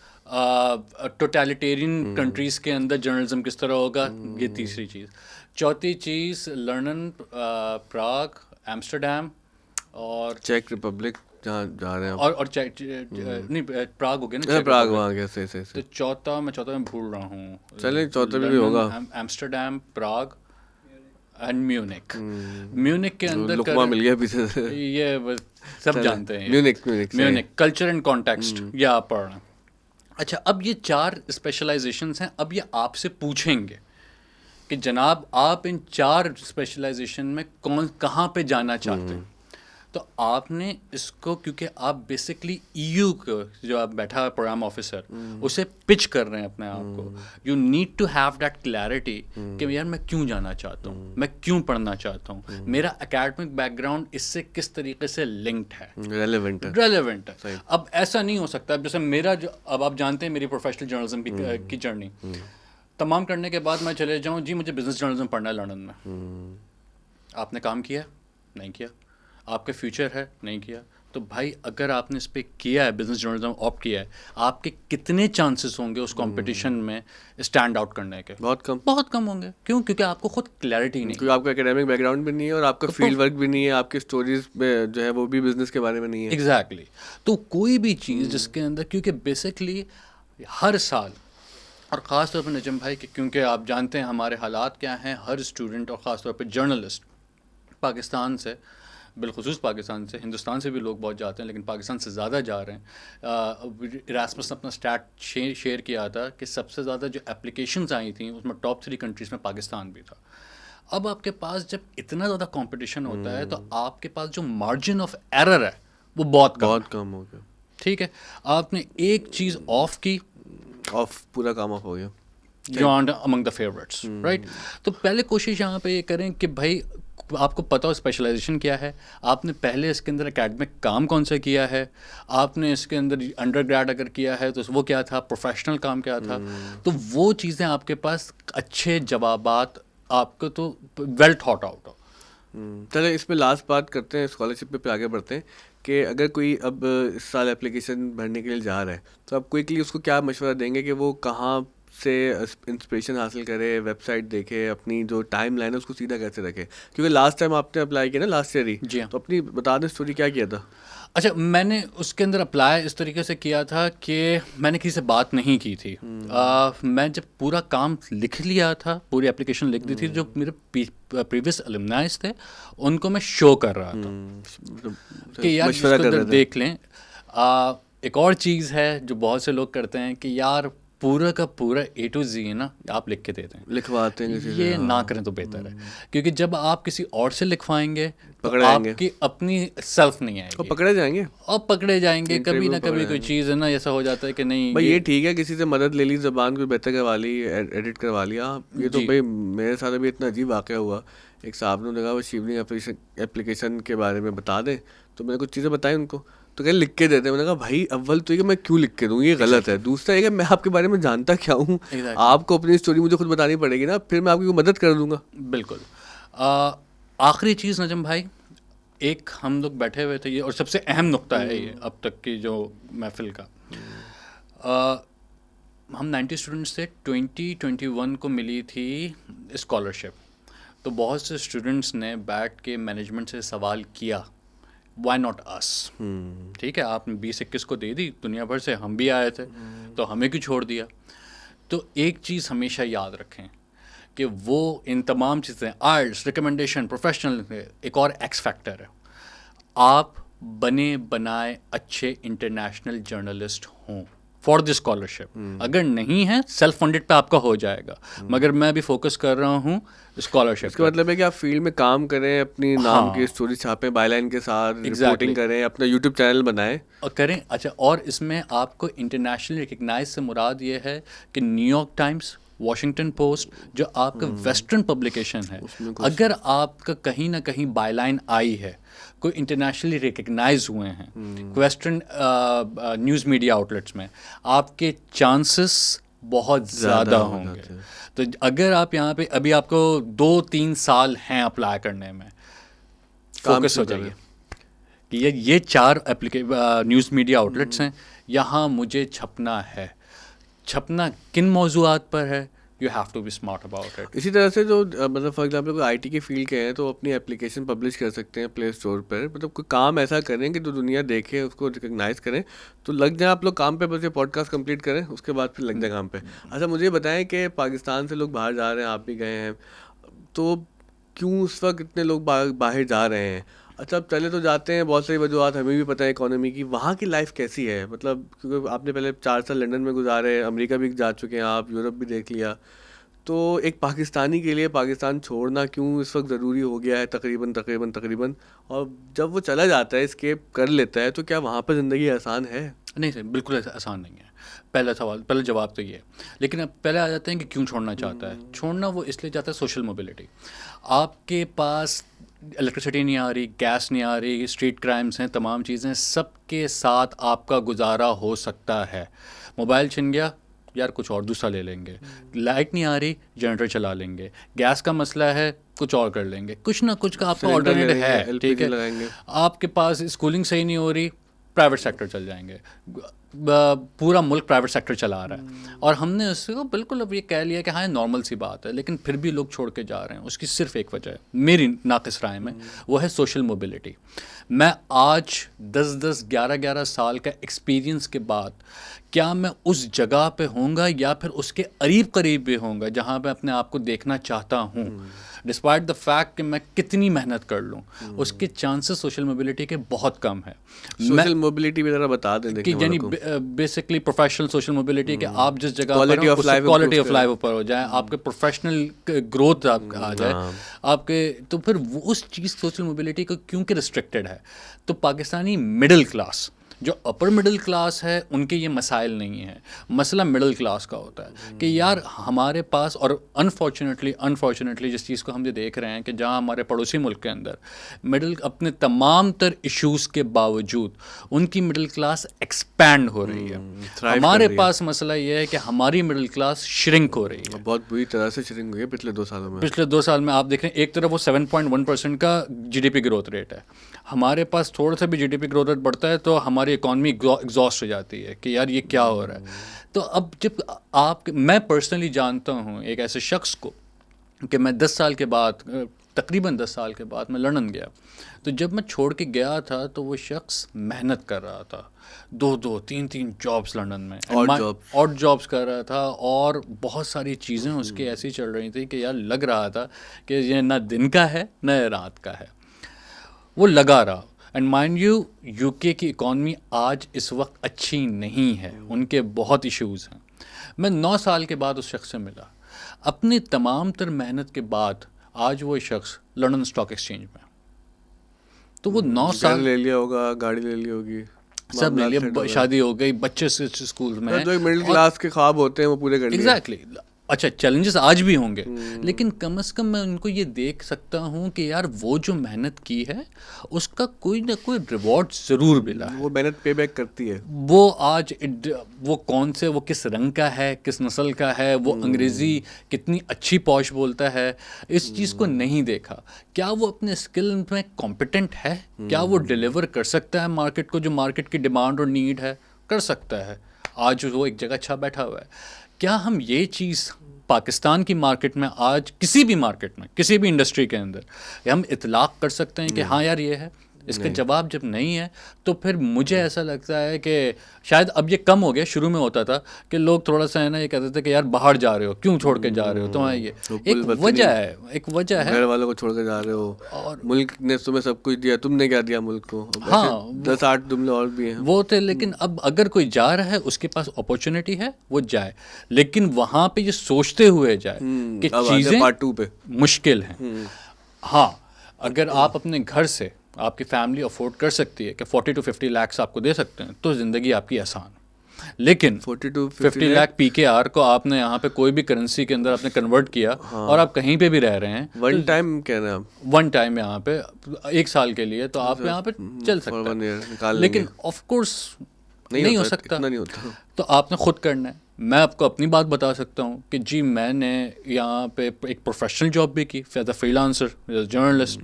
Speaker 1: ٹوٹیلیٹیرین کنٹریز کے اندر جرنلزم کس طرح ہوگا, یہ تیسری چیز. چوتھی چیز لنڈن, پراگ, ایمسٹرڈیم اور
Speaker 2: چیک ریپبلک جہاں جا رہے ہیں,
Speaker 1: اور نہیں پراگ ہو گیا نا,
Speaker 2: پراگ وہاں گیا.
Speaker 1: تو چوتھا میں بھول رہا ہوں.
Speaker 2: چلیں چوتھا بھی ہوگا.
Speaker 1: Amsterdam, Prague and Munich. Munich کے اندر
Speaker 2: لقمہ مل گیا پیچھے سے,
Speaker 1: یہ سب جانتے ہیں.
Speaker 2: میونک
Speaker 1: کلچر اینڈ کانٹیکسٹ, یہ آپ پڑھ رہے ہیں. اچھا, اب یہ 4 اسپیشلائزیشنس ہیں. اب یہ آپ سے پوچھیں گے کہ جناب آپ ان 4 اسپیشلائزیشن میں کہاں پہ جانا چاہتے ہیں. تو آپ نے اس کو, کیونکہ آپ بیسکلی EU کو جو آپ بیٹھا ہے پروگرام آفیسر, اسے پچ کر رہے ہیں اپنے آپ کو. You need to have that clarity کہ یار میں کیوں جانا چاہتا ہوں, میں کیوں پڑھنا چاہتا ہوں, میرا اکیڈمک بیک گراؤنڈ اس سے کس طریقے سے لنکڈ ہے, ریلیونٹ ہے. اب ایسا نہیں ہو سکتا, اب جیسے میرا جو, اب آپ جانتے ہیں میری پروفیشنل جرنلزم کی جرنی تمام کرنے کے بعد میں چلے جاؤں, جی مجھے بزنس جرنلزم پڑھنا ہے لنڈن میں. آپ نے کام کیا نہیں کیا, آپ کا فیوچر ہے نہیں کیا. تو بھائی اگر آپ نے اس پہ کیا ہے, بزنس جرنلزم آپٹ کیا ہے, آپ کے کتنے چانسز ہوں گے اس کمپٹیشن میں اسٹینڈ آؤٹ کرنے کے؟ بہت کم ہوں گے. کیوں؟ کیونکہ آپ کو خود کلیئرٹی نہیں,
Speaker 2: کیونکہ آپ کا اکیڈمک بیک گراؤنڈ بھی نہیں ہے اور آپ کا فیلڈ ورک بھی نہیں ہے, آپ کی اسٹوریز میں جو ہے وہ بھی بزنس کے بارے میں نہیں ہے.
Speaker 1: ایگزیکٹلی. تو کوئی بھی چیز جس کے اندر, کیونکہ بیسکلی ہر سال, اور خاص طور پہ نجم بھائی کہ کیونکہ آپ جانتے ہیں ہمارے حالات کیا ہیں, ہر اسٹوڈنٹ اور خاص طور پہ جرنلسٹ پاکستان سے, بالخصوص پاکستان سے, ہندوستان سے بھی لوگ بہت جاتے ہیں لیکن پاکستان سے زیادہ جا رہے ہیں. ایراسمس نے اپنا اسٹیٹ شیئر کیا تھا کہ سب سے زیادہ جو اپلیکیشنز آئی تھیں اس میں ٹاپ 3 کنٹریز میں پاکستان بھی تھا. اب آپ کے پاس جب اتنا زیادہ کمپٹیشن ہوتا ہے تو آپ کے پاس جو مارجن آف ایرر ہے وہ بہت
Speaker 2: کم ہو گیا.
Speaker 1: ٹھیک ہے, آپ نے ایک چیز آف کی,
Speaker 2: پورا کام آف ہو گیا.
Speaker 1: You are among the favourites, right. تو پہلے کوشش یہاں پہ یہ کریں کہ بھائی آپ کو پتہ ہو اسپیشلائزیشن کیا ہے, آپ نے پہلے اس کے اندر اکیڈمک کام کون سا کیا ہے, آپ نے اس کے اندر انڈر گریڈ اگر کیا ہے تو وہ کیا تھا, پروفیشنل کام کیا تھا, تو وہ چیزیں آپ کے پاس اچھے جوابات آپ کو تو ویل تھاٹ آؤٹ ہو.
Speaker 2: چلے اس میں لاسٹ بات کرتے ہیں, اسکالرشپ پہ آگے بڑھتے ہیں کہ اگر کوئی اب اس سال اپلیکیشن بھرنے کے لیے جا رہا ہے تو آپ کوئکلی اس کو کیا مشورہ دیں گے کہ وہ کہاں سے انسپریشن حاصل کرے, ویب سائٹ دیکھے, اپنی جو ٹائم لائن ہے اس کو سیدھا کیسے رکھے, کیونکہ لاسٹ ٹائم آپ نے اپلائی کیا نا لاسٹ ایئر ہی,
Speaker 1: جی ہاں.
Speaker 2: تو اپنی بتا دیں اسٹوری کیا کیا تھا.
Speaker 1: اچھا, میں نے اس کے اندر اپلائی اس طریقے سے کیا تھا کہ میں نے کسی سے بات نہیں کی تھی. میں جب پورا کام لکھ لیا تھا, پوری اپلیکیشن لکھ دی تھی, جو میرے پریویس الومنائز تھے ان کو میں شو کر رہا تھا کہ یار اس کو ادھر دیکھ لیں. ایک اور چیز ہے جو بہت سے لوگ کرتے ہیں کہ یار پورا کا پورا اے ٹو زی نا آپ لکھ کے دے دیں,
Speaker 2: لکھواتے ہیں,
Speaker 1: یہ نہ کریں تو بہتر ہے, کیونکہ جب آپ کسی اور سے لکھوائیں گے تو آپ کی اپنی سیلف نہیں آئے گی,
Speaker 2: پکڑے جائیں گے,
Speaker 1: اور پکڑے جائیں گے کبھی نہ کبھی. کوئی چیز ہے نا ایسا ہو جاتا ہے کہ نہیں
Speaker 2: بھائی یہ ٹھیک ہے کسی سے مدد لے لی, زبان کو بہتر کروا لی, ایڈٹ کروا لیا, یہ تو بھائی میرے ساتھ ابھی اتنا عجیب واقعہ ہوا. ایک صاحب نے لگا وہ شیونگ اپلیکیشن کے بارے میں بتا دیں, تو میں نے کچھ چیزیں بتائی ان کو, تو کہ لکھ کے دیتے ہیں. میں نے کہا بھائی اول تو یہ کہ میں کیوں لکھ کے دوں, یہ غلط ہے. دوسرا یہ کہ میں آپ کے بارے میں جانتا کیا ہوں, آپ کو اپنی اسٹوری مجھے خود بتانی پڑے گی نا, پھر میں آپ کی مدد کر دوں گا.
Speaker 1: بالکل. آخری چیز نجم بھائی, ایک ہم لوگ بیٹھے ہوئے تھے, یہ اور سب سے اہم نقطہ ہے یہ اب تک کی جو محفل کا, ہم 90 اسٹوڈنٹس تھے, 2021 کو ملی تھی اسکالرشپ. تو بہت سے اسٹوڈنٹس نے بیٹھ کے مینجمنٹ سے سوال کیا, وائی ناٹ اس. ٹھیک ہے, آپ نے 20-21 کو دے دی, دنیا بھر سے ہم بھی آئے تھے, تو ہمیں کیوں چھوڑ دیا. تو ایک چیز ہمیشہ یاد رکھیں کہ وہ ان تمام چیزیں, آئلٹس, ریکمنڈیشن, پروفیشنل, ایک اور ایکس فیکٹر ہے, آپ بنے بنائے اچھے انٹرنیشنل جرنلسٹ ہوں فار دی اسکالرشپ. اگر نہیں ہے سیلف فنڈیڈ پہ آپ کا ہو جائے گا, مگر میں بھی فوکس کر رہا ہوں اسکالرشپ.
Speaker 2: اس کا مطلب ہے کہ آپ فیلڈ میں کام کریں, اپنی نام کی اسٹوری چھاپیں, بائی لائن کے ساتھ رپورٹنگ کریں, اپنا یوٹیوب چینل بنائیں
Speaker 1: اور کریں. اچھا, اور اس میں آپ کو انٹرنیشنلی ریکگنائز سے مراد یہ ہے کہ new York Times, Washington post, جو آپ کا ویسٹرن پبلیکیشن ہے, اگر آپ کا کہیں نہ کہیں بائی لائن آئی ہے, کوئی انٹرنیشنلی ریکگنائز ہوئے ہیں ویسٹرن نیوز میڈیا آؤٹلیٹس میں, آپ کے چانسز بہت زیادہ ہوں گے. تو اگر آپ یہاں پہ ابھی آپ کو 2-3 سال ہیں اپلائی کرنے میں, فوکس ہو جائیے کہ یہ 4 نیوز میڈیا آؤٹلیٹس ہیں, یہاں مجھے چھپنا ہے. چھپنا کن موضوعات پر ہے, you have to be smart about it.
Speaker 2: اسی طرح سے جو مطلب فار ایگزامپل آئی ٹی کے فیلڈ کے ہیں تو اپنی اپلیکیشن پبلش کر سکتے ہیں پلے اسٹور پر, مطلب کوئی کام ایسا کریں کہ جو دنیا دیکھے, اس کو ریکگنائز کریں, تو لگ جائیں آپ لوگ کام پہ. بس یہ پوڈ کاسٹ کمپلیٹ کریں, اس کے بعد پھر لگ جائیں کام پہ. اچھا مجھے یہ بتائیں کہ پاکستان سے لوگ باہر جا رہے ہیں, آپ بھی گئے ہیں, تو کیوں اس وقت اتنے لوگ باہر جا رہے ہیں؟ اچھا اب چلے تو جاتے ہیں, بہت ساری وجوہات ہمیں بھی پتہ ہے اکانومی کی. وہاں کی لائف کیسی ہے, مطلب کیونکہ آپ نے پہلے 4 سال لنڈن میں گزارے, امریکہ بھی جا چکے ہیں آپ, یورپ بھی دیکھ لیا, تو ایک پاکستانی کے لیے پاکستان چھوڑنا کیوں اس وقت ضروری ہو گیا ہے تقریباً اور جب وہ چلا جاتا ہے, اسکیپ کر لیتا ہے, تو کیا وہاں پہ زندگی آسان ہے؟
Speaker 1: نہیں سر, بالکل آسان نہیں ہے. پہلا جواب تو یہ ہے. لیکن اب پہلے آ جاتے ہیں کہ کیوں چھوڑنا چاہتا ہے. چھوڑنا وہ اس لیے چاہتا ہے سوشل موبلٹی. آپ کے پاس الیکٹریسٹی نہیں آ رہی, گیس نہیں آ رہی, اسٹریٹ کرائمس ہیں, تمام چیزیں, سب کے ساتھ آپ کا گزارا ہو سکتا ہے. موبائل چھن گیا, یار کچھ اور دوسرا لے لیں گے. لائٹ نہیں آ رہی, جنریٹر چلا لیں گے. گیس کا مسئلہ ہے, کچھ اور کر لیں گے. کچھ نہ کچھ کا آپ کا آلٹرنیٹو ہے. ٹھیک ہے, آپ کے پاس اسکولنگ صحیح نہیں ہو رہی, پرائیویٹ سیکٹر چل جائیں گے. پورا ملک پرائیویٹ سیکٹر چلا رہا ہے, اور ہم نے اس کو بالکل اب یہ کہہ لیا کہ ہاں نارمل سی بات ہے, لیکن پھر بھی لوگ چھوڑ کے جا رہے ہیں. اس کی صرف ایک وجہ ہے میری ناقص رائے میں, وہ ہے سوشل موبلٹی. میں آج 10-11 سال کا ایکسپیرینس کے بعد کیا میں اس جگہ پہ ہوں گا یا پھر اس کے قریب بھی ہوں گا جہاں پہ اپنے آپ کو دیکھنا چاہتا ہوں, ڈسپائٹ دا فیکٹ کہ میں کتنی محنت کر لوں, اس کے چانسز سوشل موبلٹی کے بہت کم ہے.
Speaker 2: سوشل موبلٹی بھی ذرا بتا دیں
Speaker 1: کہ یعنی بیسکلی پروفیشنل سوشل موبلٹی کہ آپ جس جگہ پر کوالٹی آف لائف اوپر ہو جائے, آپ کے پروفیشنل گروتھ آپ آ جائے آپ کے, تو پھر اس چیز سوشل موبلٹی کو کیونکہ ریسٹرکٹیڈ ہے. تو پاکستانی مڈل کلاس جو اپر مڈل کلاس ہے ان کے یہ مسائل نہیں ہیں. مسئلہ مڈل کلاس کا ہوتا ہے کہ یار ہمارے پاس, اور انفارچونیٹلی جس چیز کو ہم یہ دیکھ رہے ہیں کہ جہاں ہمارے پڑوسی ملک کے اندر مڈل اپنے تمام تر ایشوز کے باوجود ان کی مڈل کلاس ایکسپینڈ ہو رہی ہے. ہمارے پاس مسئلہ یہ ہے کہ ہماری مڈل کلاس شرنک ہو رہی ہے,
Speaker 2: بہت بری طرح سے شرنک ہوئی ہے پچھلے 2 سالوں میں.
Speaker 1: پچھلے 2 سال میں آپ دیکھ رہے ہیں ایک طرف وہ 7.1% کا G D P growth rate ہے. ہمارے پاس تھوڑا سا بھی G D P growth rate بڑھتا ہے تو ہماری اکانومی ایگزاسٹ ہو جاتی ہے کہ یار یہ کیا ہو رہا ہے. تو اب جب میں پرسنلی جانتا ہوں ایک ایسے شخص کو کہ میں 10 سال کے بعد, تقریباً 10 سال کے بعد میں لندن گیا, تو جب میں چھوڑ کے گیا تھا تو وہ شخص محنت کر رہا تھا, 2-3 جابس لندن میں, اور جابس کر رہا تھا, اور بہت ساری چیزیں اس کی ایسی چل رہی تھیں کہ یار لگ رہا تھا کہ یہ نہ دن کا ہے نہ رات کا ہے, وہ لگا رہا. اینڈ مائنڈ یو کے کی اکانومی آج اس وقت اچھی نہیں ہے, ان کے بہت ایشوز ہیں. میں 9 سال کے بعد اس شخص سے ملا, اپنی تمام تر محنت کے بعد آج وہ شخص لندن اسٹاک ایکسچینج میں. تو وہ 9 سال
Speaker 2: لے لیا ہوگا, گاڑی لے لی ہوگی,
Speaker 1: سب لے لیا, شادی ہو گئی, بچے اسکول میں,
Speaker 2: جو مڈل کلاس کے خواب ہوتے ہیں وہ پورے کر لیے.
Speaker 1: ایگزیکٹلی. اچھا چیلنجز آج بھی ہوں گے, لیکن کم از کم میں ان کو یہ دیکھ سکتا ہوں کہ یار وہ جو محنت کی ہے اس کا کوئی نہ کوئی ریوارڈ ضرور ملا ہے.
Speaker 2: وہ محنت پے بیک کرتی ہے.
Speaker 1: وہ آج وہ کون سے, وہ کس رنگ کا ہے, کس نسل کا ہے, وہ انگریزی کتنی اچھی پوش بولتا ہے, اس چیز کو نہیں دیکھا. کیا وہ اپنے اسکل میں کمپیٹنٹ ہے, کیا وہ ڈیلیور کر سکتا ہے مارکیٹ کو, جو مارکیٹ کی ڈیمانڈ اور نیڈ ہے, کر سکتا ہے. آج وہ ایک جگہ اچھا بیٹھا ہوا ہے. کیا ہم یہ چیز پاکستان کی مارکیٹ میں آج کسی بھی مارکیٹ میں, کسی بھی انڈسٹری کے اندر ہم اطلاق کر سکتے ہیں کہ ہاں یار یہ ہے؟ اس کا جواب جب نہیں ہے تو پھر مجھے ایسا لگتا ہے کہ شاید اب یہ کم ہو گیا. شروع میں ہوتا تھا کہ لوگ تھوڑا سا ہے نا یہ کہتے تھے کہ یار باہر جا رہے ہو, کیوں چھوڑ کے جا رہے ہو, تو یہ ایک وجہ ہے,
Speaker 2: گھر والوں کو چھوڑ کے جا رہے ہو, اور ملک نے تمہیں سب کچھ دیا, تم نے کیا دیا ملک کو. ہاں 10-8 جملے اور بھی ہیں
Speaker 1: وہ تھے. لیکن اب اگر کوئی جا رہا ہے اس کے پاس اپرچونیٹی ہے وہ جائے, لیکن وہاں پہ یہ سوچتے ہوئے جائے کہ چیزیں
Speaker 2: پارٹ 2 پہ
Speaker 1: مشکل ہیں. ہاں اگر آپ اپنے گھر سے, آپ کی فیملی افورڈ کر سکتی ہے کہ 40 to 50 لاکھ آپ کو دے سکتے ہیں تو زندگی آپ کی آسان. لیکن
Speaker 2: 40 to
Speaker 1: 50 لاکھ پی کے آر کو آپ نے یہاں پہ کوئی بھی کرنسی کے اندر آپ نے کنورٹ کیا, اور آپ کہیں پہ بھی رہ رہے ہیں,
Speaker 2: ون ٹائم کہہ رہے ہیں آپ,
Speaker 1: ون ٹائم یہاں پہ 1 سال کے لیے, تو آپ یہاں پہ چل سکتے ہیں. لیکن آف کورس نہیں ہو سکتا, تو آپ نے خود کرنا ہے. میں آپ کو اپنی بات بتا سکتا ہوں کہ جی میں نے یہاں پہ ایک پروفیشنل جاب بھی کی, as a free lancer, as a journalist.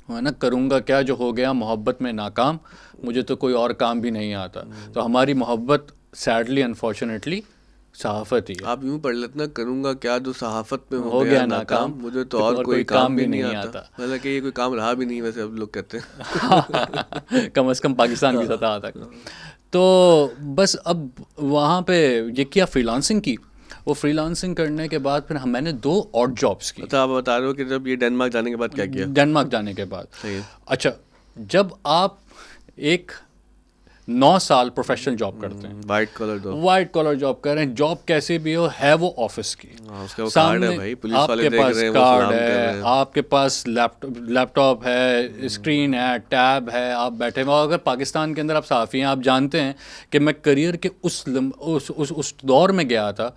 Speaker 1: ہے نا, کروں گا کیا جو ہو گیا محبت میں ناکام, مجھے تو کوئی اور کام بھی نہیں آتا. تو ہماری محبت سیڈلی انفارچونیٹلی صحافت ہی ہے.
Speaker 2: آپ یوں پڑھ لیتے نا, کروں گا کیا جو صحافت میں ہو گیا ناکام, مجھے تو اور کوئی کام بھی نہیں آتا. مطلب کہ یہ کوئی کام رہا بھی نہیں ویسے اب لوگ کہتے ہیں,
Speaker 1: کم از کم پاکستان کی سطح تک. تو بس اب وہاں پہ یہ کیا فری لانسنگ کی. وہ فری لانسنگ کرنے کے بعد پھر میں نے 2 اور جابس کی.
Speaker 2: اچھا آپ بتا رہے ہو کہ جب یہ ڈینمارک جانے کے بعد کیا کیا؟
Speaker 1: ڈینمارک جانے کے بعد اچھا, جب آپ ایک 9 سال پروفیشنل جاب کرتے ہیں,
Speaker 2: وائٹ
Speaker 1: کالر جاب کر رہے ہیں, جاب کیسے بھی ہو ہے وہ آفس کی,
Speaker 2: سامنے
Speaker 1: آپ کے پاس کارڈ ہے, آپ کے پاس لیپ ٹاپ ہے, اسکرین ہے, ٹیب ہے, آپ بیٹھے ہوئے. اگر پاکستان کے اندر آپ صحافی ہیں, آپ جانتے ہیں کہ میں کریئر کے اس دور میں گیا تھا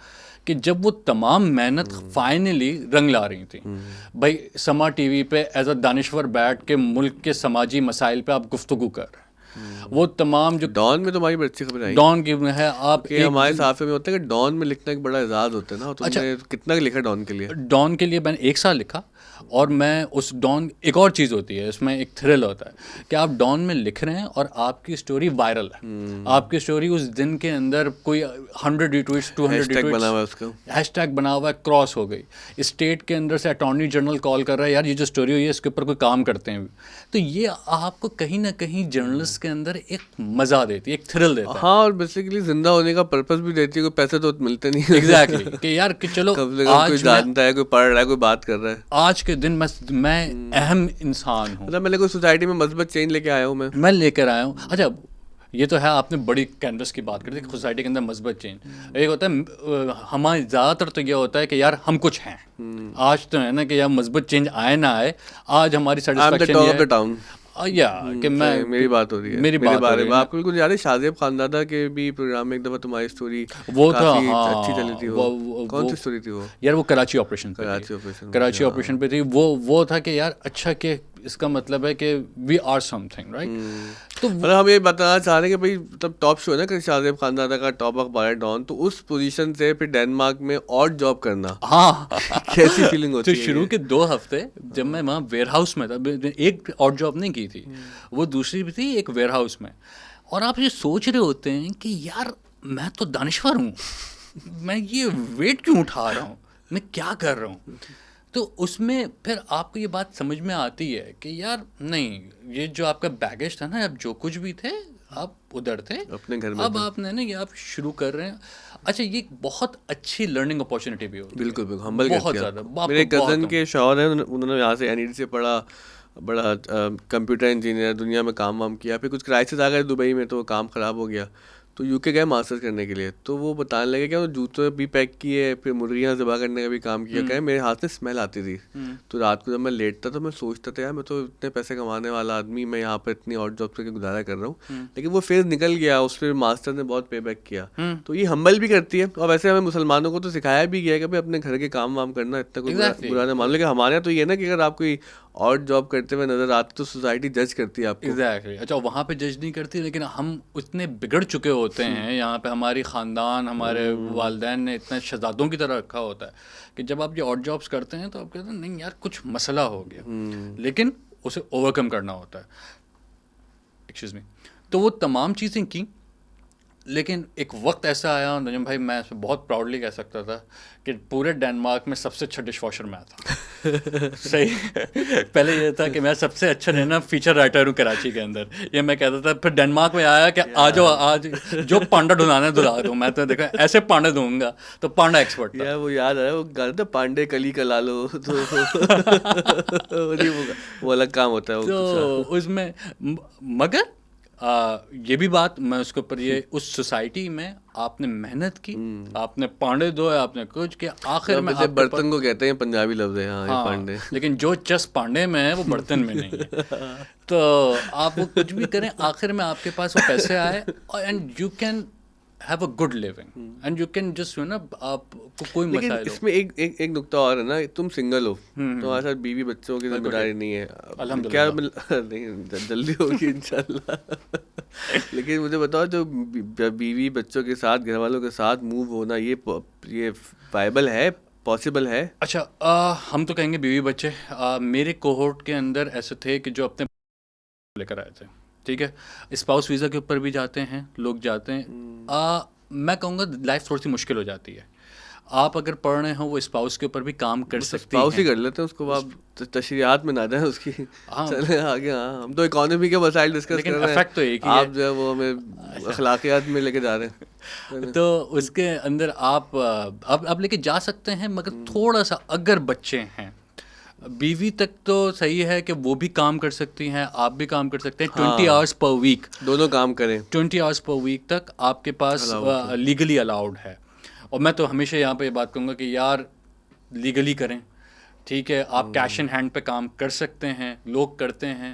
Speaker 1: کہ جب وہ تمام محنت فائنلی رنگ لا رہی تھی. بھائی سما ٹی وی پہ ایز اے دانشور بیٹھ کے ملک کے سماجی مسائل پہ آپ گفتگو کر رہے ہیں. وہ تمام جو
Speaker 2: ڈان میں تو ہماری بڑی اچھی خبر آئی,
Speaker 1: ڈان کی ہے, آپ
Speaker 2: ہمارے صحافے میں ہوتا ہے کہ ڈان میں لکھنا ایک بڑا اعزاز ہوتا ہے نا. تو
Speaker 1: اچھا
Speaker 2: کتنا لکھا ڈان کے لیے؟
Speaker 1: ڈان کے لیے میں نے 1 سال لکھا. اور میں اس ڈان, ایک اور چیز ہوتی ہے اس میں, ایک تھرل ہوتا ہے کہ آپ ڈان میں لکھ رہے ہیں اور آپ کی اسٹوری وائرل ہے. آپ کی اسٹوری اس دن کے اندر کوئی 100 ریٹویٹس 200 ریٹویٹس, ہیش ٹیگ بنا ہوا ہے, کراس ہو گئی. اسٹیٹ کے اندر سے اٹارنی جنرل کال کر رہا ہے, یار یہ جو اسٹوری ہوئی ہے اس کے اوپر کوئی کام کرتے ہیں. تو یہ آپ کو کہیں نہ کہیں جرنلسٹ کے اندر ایک مزہ دیتی ہے, ایک تھرل دیتا ہے.
Speaker 2: ہاں, اور بیسیکلی زندہ ہونے کا پرپس بھی دیتی ہے, کوئی پیسے تو ملتے نہیں.
Speaker 1: ایگزیکٹلی کہ یار کہ چلو
Speaker 2: کوئی جانتا ہے, کوئی پڑھ رہا ہے, کوئی بات کر رہا ہے.
Speaker 1: آج کے دن میں اہم انسان ہوں.
Speaker 2: مطلب میں نے کوئی سوسائٹی میں مثبت چینج لے کے آیا ہوں,
Speaker 1: میں لے کر آیا ہوں. اچھا یہ تو ہے, آپ نے بڑی کینوس کی بات کر دی کہ سوسائٹی کے اندر مثبت چینج. ایک ہوتا ہے ہمارے زیادہ تر تو یہ ہوتا ہے کہ یار ہم کچھ ہیں. آج تو ہے نا کہ یار مثبت چینج آئے نہ آئے, آج ہماری سیٹسفیکشن یا کہ میں
Speaker 2: میری بات ہو رہی ہے
Speaker 1: میری بات
Speaker 2: بارے میں. آپ کو بالکل یاد ہے شازیب خاندادہ کے بھی پروگرام میں ایک دفعہ تمہاری اسٹوری
Speaker 1: وہ تھا
Speaker 2: کافی اچھی چلی تھی. وہ کون سی اسٹوری تھی وہ؟
Speaker 1: یار وہ کراچی آپریشن پہ
Speaker 2: کراچی آپریشن.
Speaker 1: کراچی آپریشن پہ تھی. وہ تھا کہ یار اچھا کہ اس کا مطلب ہے کہ we are something right. تو
Speaker 2: مطلب ہم یہ بتانا چاہ رہے ہیں کہ بھائی مطلب ٹاپ شو ہے نا کہ شازیب خاندادہ کا ٹاپ اخبار ڈان, تو اس پوزیشن سے پھر ڈینمارک میں اور جاب کرنا
Speaker 1: ہاں
Speaker 2: کیسی فیلنگ ہوتی
Speaker 1: تو
Speaker 2: ہے؟
Speaker 1: شروع کے 2 ہفتے جب میں وہاں ویئر ہاؤس میں تھا, ایک اور جاب نہیں کی تھی, وہ دوسری بھی تھی ایک ویئر ہاؤس میں. اور آپ یہ سوچ رہے ہوتے ہیں کہ یار میں تو دانشور ہوں, میں یہ ویٹ کیوں اٹھا رہا ہوں, میں کیا کر رہا ہوں. تو اس میں پھر آپ کو یہ بات سمجھ میں آتی ہے کہ یار نہیں, یہ جو آپ کا بیگیج تھا نا, اب جو کچھ بھی تھے آپ ادھر تھے,
Speaker 2: اپنے گھر میں
Speaker 1: اب آپ نے نا یہ آپ شروع کر رہے ہیں. اچھا یہ ایک بہت اچھی لرننگ اپارچونیٹی بھی ہوتی ہے.
Speaker 2: بالکل بالکل ہمبل
Speaker 1: بہت
Speaker 2: کرتی ہے.
Speaker 1: زیادہ.
Speaker 2: میرے کزن کے شوہر ہیں, انہوں نے یہاں سے NED سے پڑھا, بڑا کمپیوٹر انجینئر, دنیا میں کام وام کیا, پھر کچھ کرائسس آ گئے دبئی میں تو کام خراب ہو گیا, تو UK گئے ماسٹر کرنے کے لیے. تو وہ بتانے لگے کہ جوتے بھی پیک کیے, پھر مرغیاں ذبح کرنے کا بھی کام کیا. کہ میرے ہاتھ میں اسمیل آتی تھی, تو رات کو جب میں لیٹتا تو میں سوچتا تھا یار میں تو اتنے پیسے کمانے والا آدمی, میں یہاں پہ اتنی اور جاب کر کے گزارا کر رہا ہوں. لیکن وہ فیز نکل گیا, اس پھر ماسٹر نے بہت پے بیک کیا. تو یہ ہمبل بھی کرتی ہے. اور ویسے ہمیں مسلمانوں کو تو سکھایا بھی گیا ہے کہ اپنے گھر کے کام وام کرنا اتنا کوئی برا نہ مان لو. کہ ہمارے یہاں تو یہ نا کہ اگر آپ کوئی اور جاب کرتے ہوئے نظر آتے تو سوسائٹی جج کرتی ہے آپ کو.
Speaker 1: ایگزیکٹلی. اچھا وہاں پہ جج نہیں کرتی, لیکن ہم اتنے بگڑ چکے ہوتے ہیں یہاں پہ, ہماری خاندان ہمارے والدین نے اتنے شہزادوں کی طرح رکھا ہوتا ہے کہ جب آپ یہ اور جابس کرتے ہیں تو آپ کہتے ہیں نہیں یار کچھ مسئلہ ہو گیا, لیکن اسے اوور کم کرنا ہوتا ہے. Excuse me. تو وہ تمام چیزیں کی, لیکن ایک وقت ایسا آیا نجم بھائی, میں بہت پراؤڈلی کہہ سکتا تھا کہ پورے ڈینمارک میں سب سے اچھا ڈش واشر میں تھا. صحیح. پہلے یہ تھا کہ میں سب سے اچھا نا فیچر رائٹر ہوں کراچی کے اندر, یہ میں کہتا تھا. پھر ڈینمارک میں آیا کہ آ جاؤ, آج جو پانڈا ڈھلانا ہے دھلا دوں. میں تو دیکھا ایسے پانڈا دھوں گا, تو پانڈا ایکسپرٹ تھا.
Speaker 2: وہ یاد آیا وہ گانا تھا پانڈے کلی کلا لو, تو وہ الگ کام ہوتا ہے.
Speaker 1: تو اس میں مگر یہ بھی بات میں اس کے اوپر, یہ اس سوسائٹی میں آپ نے محنت کی, آپ نے پانڈے دھوئے, آپ نے کچھ کیا, آخر میں
Speaker 2: برتن کو کہتے ہیں پنجابی لفظ ہے. ہاں پانڈے,
Speaker 1: لیکن جو چس پانڈے میں ہے وہ برتن میں نہیں ہے. تو آپ وہ کچھ بھی کریں, آخر میں آپ کے پاس وہ پیسے آئے, and you can have a good living, and you can just نا آپ کو کوئی مسائل ہو.
Speaker 2: اس میں ایک نقطہ اور ہے نا, تم سنگل ہو, تمہارے ساتھ بیوی بچوں کی ذمہ داری نہیں ہے. کیا نہیں جلدی ہوگی انشاءاللہ. لیکن مجھے بتاؤ جو بیوی بچوں کے ساتھ گھر والوں کے ساتھ موو ہونا, یہ وائبل ہے, پاسبل ہے؟
Speaker 1: اچھا ہم تو کہیں گے بیوی بچے. میرے کوہورٹ کے اندر ایسے تھے کہ جو اپنے لے کر آئے تھے, ٹھیک ہے, اسپاؤس ویزا کے اوپر بھی جاتے ہیں لوگ, جاتے ہیں. میں کہوں گا لائف تھوڑی سی مشکل ہو جاتی ہے. آپ اگر پڑھ رہے ہوں وہ اسپاؤس کے اوپر بھی کام کر سکتی ہیں.
Speaker 2: اسپاؤس ہی کر لیتے ہیں اس کو, آپ تشریحات میں نہ جائیں اس کی. چلیں آگے. ہاں ہم تو اکانومی کے مسائل ڈسکس کر رہے ہیں,
Speaker 1: تو ایک ہی ہے,
Speaker 2: آپ جو ہے وہ ہمیں اخلاقیات میں لے کے جا رہے ہیں.
Speaker 1: تو اس کے اندر آپ اب لے کے جا سکتے ہیں, مگر تھوڑا سا اگر بچے ہیں, بیوی تک تو صحیح ہے کہ وہ بھی کام کر سکتی ہیں, آپ بھی کام کر سکتے ہیں. 20 آورس پر ویک,
Speaker 2: دونوں کام کریں.
Speaker 1: 20 آورس پر ویک تک آپ کے پاس لیگلی الاؤڈ ہے. اور میں تو ہمیشہ یہاں پہ یہ بات کہوں گا کہ یار لیگلی کریں, ٹھیک ہے. آپ کیش ان ہینڈ پہ کام کر سکتے ہیں, لوگ کرتے ہیں,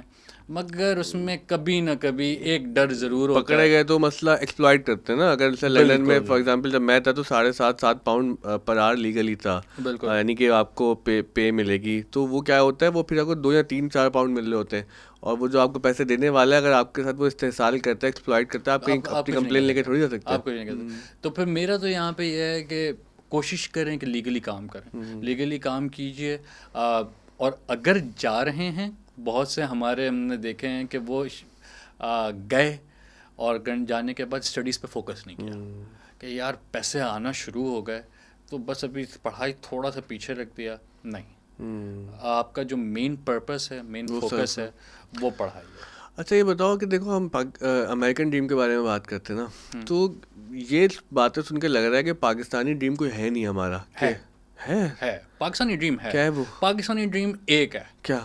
Speaker 1: مگر اس میں کبھی نہ کبھی ایک ڈر ضرور ہوتا ہے.
Speaker 2: پکڑے گئے تو مسئلہ ایکسپلائٹ کرتے ہیں نا. اگر جیسے لندن میں فار ایگزامپل جب میں تھا تو 7.5 پاؤنڈ پر آور لیگلی تھا, یعنی کہ آپ کو پے ملے گی. تو وہ کیا ہوتا ہے, وہ پھر آپ کو 2 یا 3-4 پاؤنڈ مل رہے ہوتے ہیں, اور وہ جو آپ کو پیسے دینے والا ہے اگر آپ کے ساتھ وہ استحصال کرتا ہے, ایکسپلائٹ کرتا ہے, آپ کہیں اپنی کمپلین لے کے تھوڑی جا سکتے ہیں.
Speaker 1: آپ کچھ نہیں کہہ سکتے. تو پھر میرا تو یہاں پہ یہ ہے کہ کوشش کریں کہ لیگلی کام کریں, لیگلی کام کیجئے. اور اگر جا رہے ہیں, بہت سے ہمارے ہم نے دیکھے ہیں کہ وہ گئے اور جانے کے بعد اسٹڈیز پہ فوکس نہیں کیا, کہ یار پیسے آنا شروع ہو گئے تو بس ابھی پڑھائی تھوڑا سا پیچھے رکھ دیا. نہیں, آپ کا جو مین پرپس ہے, مین فوکس ہے, وہ پڑھائی ہے.
Speaker 2: اچھا یہ بتاؤ کہ دیکھو ہم امریکن ڈریم کے بارے میں بات کرتے ہیں نا, تو یہ باتیں سن کے لگ رہا ہے کہ پاکستانی ڈریم کوئی ہے نہیں ہمارا. ہے
Speaker 1: پاکستانی ڈریم ہے.
Speaker 2: کیا ہے وہ
Speaker 1: پاکستانی ڈریم ایک ہے,
Speaker 2: کیا؟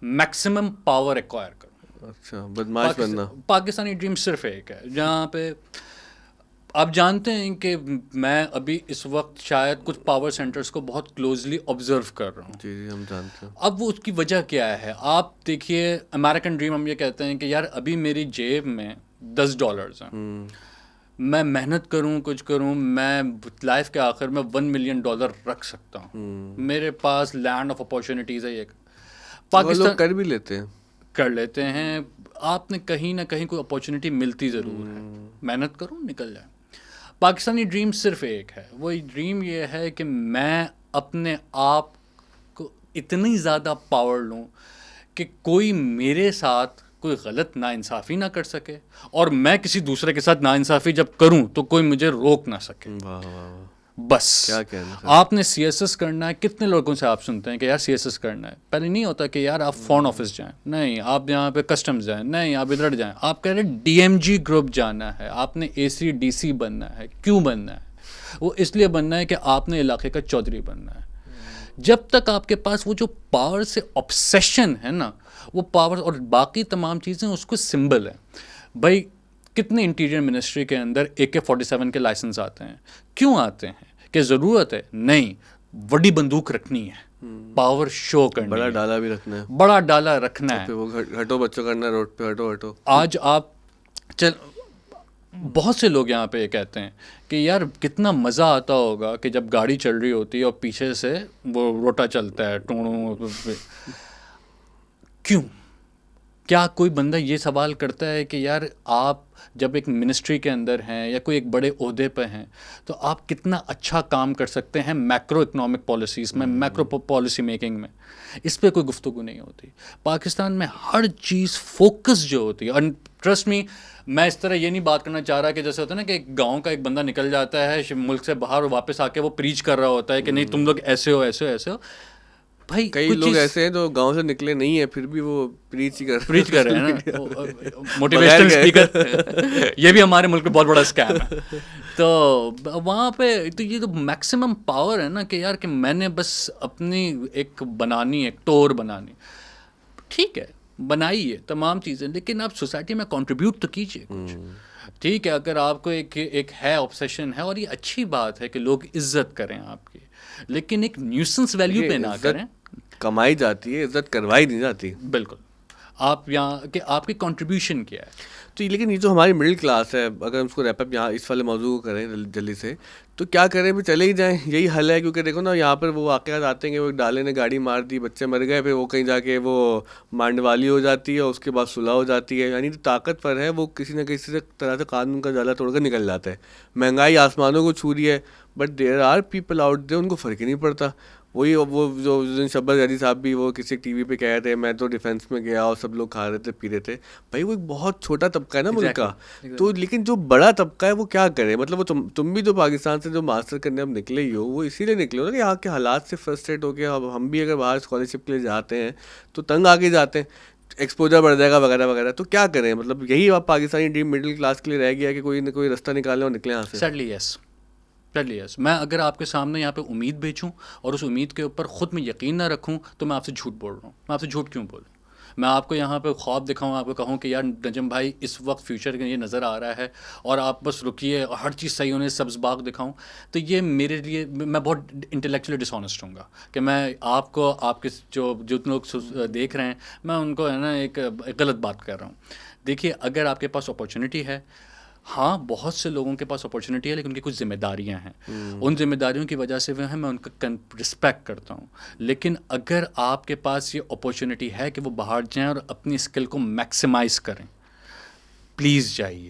Speaker 1: میکسیمم پاور ایکوائر کرو.
Speaker 2: اچھا, بدماش بننا.
Speaker 1: پاکستانی ڈریم صرف ایک ہے جہاں پہ آپ جانتے ہیں کہ میں ابھی اس وقت شاید کچھ پاور سینٹرز کو بہت کلوزلی آبزرو کر رہا ہوں.
Speaker 2: جی جی ہم جانتے ہیں.
Speaker 1: اب وہ اس کی وجہ کیا ہے؟ آپ دیکھیے امریکن ڈریم ہم یہ کہتے ہیں کہ یار ابھی میری جیب میں $10 ہیں, میں محنت کروں کچھ کروں, میں لائف کے آخر میں $1 ملین رکھ سکتا ہوں, میرے پاس لینڈ آف اپارچونیٹیز ہے. یہ
Speaker 2: پاکستان کر بھی لیتے ہیں,
Speaker 1: کر لیتے ہیں. آپ نے کہیں نہ کہیں کوئی اپارچونیٹی ملتی ضرور ہے, محنت کرو نکل جائے. پاکستانی ڈریم صرف ایک ہے, وہ ڈریم یہ ہے کہ میں اپنے آپ کو اتنی زیادہ پاور لوں کہ کوئی میرے ساتھ کوئی غلط ناانصافی نہ کر سکے, اور میں کسی دوسرے کے ساتھ ناانصافی جب کروں تو کوئی مجھے روک نہ سکے. بس
Speaker 2: کیا کہنا
Speaker 1: آپ نے سی ایس ایس کرنا ہے. کتنے لوگوں سے آپ سنتے ہیں کہ یار سی ایس ایس کرنا ہے. پہلے نہیں ہوتا کہ یار آپ فارن آفس جائیں, نہیں آپ یہاں پہ کسٹمز جائیں, نہیں آپ ادھر جائیں. آپ کہہ رہے ہیں ڈی ایم جی گروپ جانا ہے, آپ نے اے سی ڈی سی بننا ہے. کیوں بننا ہے؟ وہ اس لیے بننا ہے کہ آپ نے علاقے کا چودھری بننا ہے. جب تک آپ کے پاس وہ جو پاور سے آبسیشن ہے نا, وہ پاور اور باقی تمام چیزیں اس کو سمبل ہے. بھائی کتنے انٹیریئر منسٹری کے اندر AK-47 کے لائسنس آتے ہیں؟ کیوں آتے ہیں؟ کہ ضرورت ہے؟ نہیں, بڑی بندوق رکھنی ہے, پاور شو کرنی ہے,
Speaker 2: بڑا ڈالا بھی رکھنا ہے,
Speaker 1: بڑا ڈالا رکھنا ہے.
Speaker 2: وہ ہٹو بچوں کرنا روڈ پہ, ہٹو ہٹو.
Speaker 1: آج آپ بہت سے لوگ یہاں پہ یہ کہتے ہیں کہ یار کتنا مزہ آتا ہوگا کہ جب گاڑی چل رہی ہوتی ہے اور پیچھے سے وہ روٹا چلتا ہے ٹونوں. کیوں؟ کیا کوئی بندہ یہ سوال کرتا ہے کہ یار آپ جب ایک منسٹری کے اندر ہیں یا کوئی ایک بڑے عہدے پہ ہیں تو آپ کتنا اچھا کام کر سکتے ہیں میکرو اکنامک پالیسیز میں, میکرو پالیسی میکنگ میں؟ اس پہ کوئی گفتگو نہیں ہوتی. پاکستان میں ہر چیز فوکس جو ہوتی ہے, اور ٹرسٹ می میں اس طرح یہ نہیں بات کرنا چاہ رہا کہ جیسے ہوتا ہے نا کہ ایک گاؤں کا ایک بندہ نکل جاتا ہے ملک سے باہر اور واپس آ کے وہ پریچ کر رہا ہوتا ہے کہ نہیں تم لوگ ایسے ہو ایسے ہو ایسے ہو. بھائی
Speaker 2: کئی لوگ ایسے ہیں جو گاؤں سے نکلے نہیں ہیں پھر بھی وہ پریچ
Speaker 1: کر رہے ہیں نا, موٹیویشنل اسپیکر. یہ بھی ہمارے ملک میں بہت بڑا اسکیم ہے. تو وہاں پہ تو یہ تو میکسیمم پاور ہے نا کہ یار کہ میں نے بس اپنی ایک بنانی, ایک ٹور بنانی. ٹھیک ہے بنائیے تمام چیزیں, لیکن آپ سوسائٹی میں کنٹریبیوٹ تو کیجیے کچھ. ٹھیک ہے اگر آپ کو ایک ہے آبسیشن ہے, اور یہ اچھی بات ہے کہ لوگ عزت کریں آپ کی, لیکن ایک نیوسنس ویلیو پہ نہ کریں.
Speaker 2: کمائی جاتی ہے, عزت کروائی نہیں جاتی.
Speaker 1: بالکل. آپ یہاں کہ آپ کی کنٹریبیوشن کیا ہے.
Speaker 2: تو لیکن یہ جو ہماری مڈل کلاس ہے, اگر ہم اس کو ریپ اپ یہاں اس والے موضوع کو کریں جلدی سے, تو کیا کریں بھی چلے ہی جائیں, یہی حل ہے. کیونکہ دیکھو نا یہاں پر وہ واقعات آتے ہیں کہ وہ ڈالے نے گاڑی مار دی, بچے مر گئے, پھر وہ کہیں جا کے وہ مانڈوالی ہو جاتی ہے, اس کے بعد صلح ہو جاتی ہے. یعنی جو طاقتور ہے وہ کسی نہ کسی طرح سے قانون کا جالا توڑ کر نکل جاتا ہے. مہنگائی آسمانوں کو چھو رہی ہے, but there are people out there, ان کو فرق ہی نہیں پڑتا. وہی وہ جو شبر زیدی صاحب بھی وہ کسی ٹی وی پہ کہہ رہے تھے میں تو ڈیفینس میں گیا اور سب لوگ کھا رہے تھے پی رہے تھے. بھائی وہ ایک بہت چھوٹا طبقہ ہے نا ملک کا, تو لیکن جو بڑا طبقہ ہے وہ کیا کرے. مطلب وہ تم بھی جو پاکستان سے جو ماسٹر کرنے اب نکلے ہی ہو, وہ اسی لیے نکلے ہو نا کہ یہاں کے حالات سے فرسٹریٹ ہو کے. اب ہم بھی اگر باہر اسکالرشپ کے لیے جاتے ہیں تو تنگ آگے جاتے ہیں, ایکسپوجر بڑھ جائے گا وغیرہ وغیرہ. تو کیا کریں, مطلب یہی اب پاکستانی ڈریم مڈل کلاس کے لیے رہ گیا کہ کوئی نہ کوئی رستہ نکالیں اور نکلیں یہاں سے.
Speaker 1: سیڈلی یس, سیڈلی یس. میں اگر آپ کے سامنے یہاں پہ امید بیچوں اور اس امید کے اوپر خود میں یقین نہ رکھوں تو میں آپ سے جھوٹ بول رہا ہوں. میں آپ سے جھوٹ کیوں بولوں؟ میں آپ کو یہاں پہ خواب دکھاؤں, آپ کو کہوں کہ یار نجم بھائی اس وقت فیوچر یہ نظر آ رہا ہے اور آپ بس رکیے اور ہر چیز صحیح ہونے سبز باغ دکھاؤں, تو یہ میرے لیے میں بہت انٹلیکچولی ڈس آنیسٹ ہوں گا کہ میں آپ کو آپ کے جو لوگ دیکھ رہے ہیں میں ان کو ہے نا ایک غلط بات کر رہا ہوں. دیکھیے اگر آپ کے پاس اپارچونیٹی ہے, ہاں بہت سے لوگوں کے پاس اپارچونیٹی ہے لیکن ان کی کچھ ذمہ داریاں ہیں, ان ذمہ داریوں کی وجہ سے وہ ہیں, میں ان کا رسپیکٹ کرتا ہوں. لیکن اگر آپ کے پاس یہ اپارچونیٹی ہے کہ وہ باہر جائیں اور اپنی اسکل کو میکسیمائز کریں, پلیز جائیے,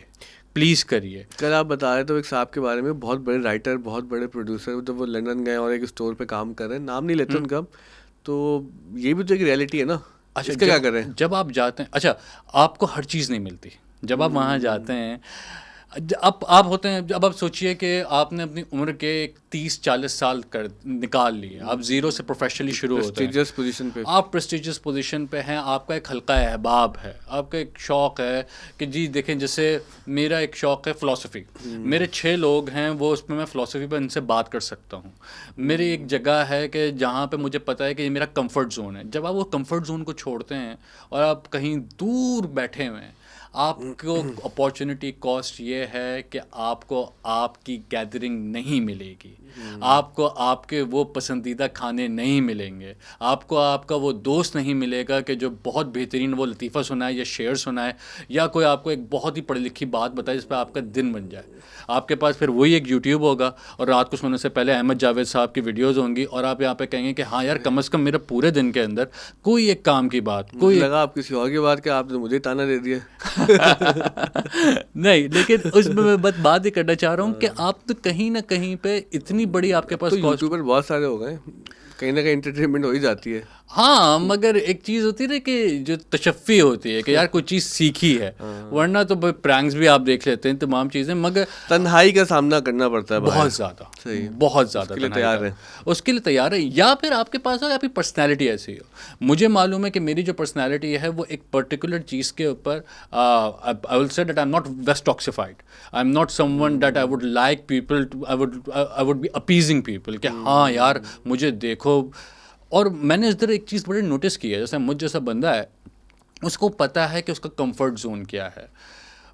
Speaker 1: پلیز کریے.
Speaker 2: کل آپ بتا رہے تھے ایک صاحب کے بارے میں, بہت بڑے رائٹر, بہت بڑے پروڈیوسر, جب وہ لندن گئے اور ایک اسٹور پہ کام کر رہے ہیں, نام نہیں لیتے ان کا, تو یہ بھی تو ایک ریئلٹی ہے نا.
Speaker 1: اچھا
Speaker 2: اس کا کیا کریں
Speaker 1: جب آپ جاتے ہیں, اچھا آپ کو ہر چیز نہیں ملتی جب آپ وہاں جاتے ہیں. اب آپ ہوتے ہیں, اب آپ سوچئے کہ آپ نے اپنی عمر کے 30-40 سال نکال لیے, آپ زیرو سے پروفیشنلی شروع ہوتے ہیں,
Speaker 2: پوزیشن پہ,
Speaker 1: آپ پریسٹیجیس پوزیشن پہ ہیں, آپ کا ایک حلقہ احباب ہے, آپ کا ایک شوق ہے کہ جی دیکھیں جیسے میرا ایک شوق ہے فلاسفی, میرے 6 لوگ ہیں وہ اس پہ میں فلاسفی پہ ان سے بات کر سکتا ہوں. میری ایک جگہ ہے کہ جہاں پہ مجھے پتہ ہے کہ یہ میرا کمفرٹ زون ہے. جب آپ وہ کمفرٹ زون کو چھوڑتے ہیں اور آپ کہیں دور بیٹھے ہوئے ہیں, آپ کو اپارچونٹی کاسٹ یہ ہے کہ آپ کو آپ کی گیدرنگ نہیں ملے گی, آپ کو آپ کے وہ پسندیدہ کھانے نہیں ملیں گے, آپ کو آپ کا وہ دوست نہیں ملے گا کہ جو بہت بہترین وہ لطیفہ سنائے یا شعر سنائے, یا کوئی آپ کو ایک بہت ہی پڑھی لکھی بات بتائے جس پہ آپ کا دن بن جائے. آپ کے پاس پھر وہی ایک یوٹیوب ہوگا, اور رات کو سونے سے پہلے احمد جاوید صاحب کی ویڈیوز ہوں گی, اور آپ یہاں پہ کہیں گے کہ ہاں یار کم از کم میرے پورے دن کے اندر کوئی ایک کام کی بات, کوئی
Speaker 2: لگا آپ کسی اور کی بات کہ آپ نے مجھے تانا دے دیا.
Speaker 1: نہیں, لیکن اس میں بات یہ کرنا چاہ رہا ہوں کہ آپ تو کہیں نہ کہیں پہ اتنی بڑی آپ کے پاس
Speaker 2: یوٹیوبر بہت سارے ہو گئے, کہیں نہ کہیں انٹرٹینمنٹ ہو ہی جاتی ہے.
Speaker 1: ہاں, مگر ایک چیز ہوتی ہے نا کہ جو تشفی ہوتی ہے کہ یار کوئی چیز سیکھی ہے, ورنہ تو پرینکس بھی آپ دیکھ لیتے ہیں, تمام چیزیں, مگر
Speaker 2: تنہائی کا سامنا کرنا پڑتا ہے
Speaker 1: بہت زیادہ, بہت زیادہ. اس کے لیے تیار ہے, یا پھر آپ کے پاس ہو, آپ کی پرسنالٹی ایسی ہو. مجھے معلوم ہے کہ میری جو پرسنالٹی ہے وہ ایک پرٹیکولر چیز کے اوپر, I will say that I'm not West toxified. I'm not someone that I would like people to, I would be appeasing people کہ ہاں یار مجھے دیکھو. اور میں نے اس طرح ایک چیز بڑی نوٹس کی ہے, جیسے مجھ جیسا بندہ ہے اس کو پتہ ہے کہ اس کا کمفرٹ زون کیا ہے.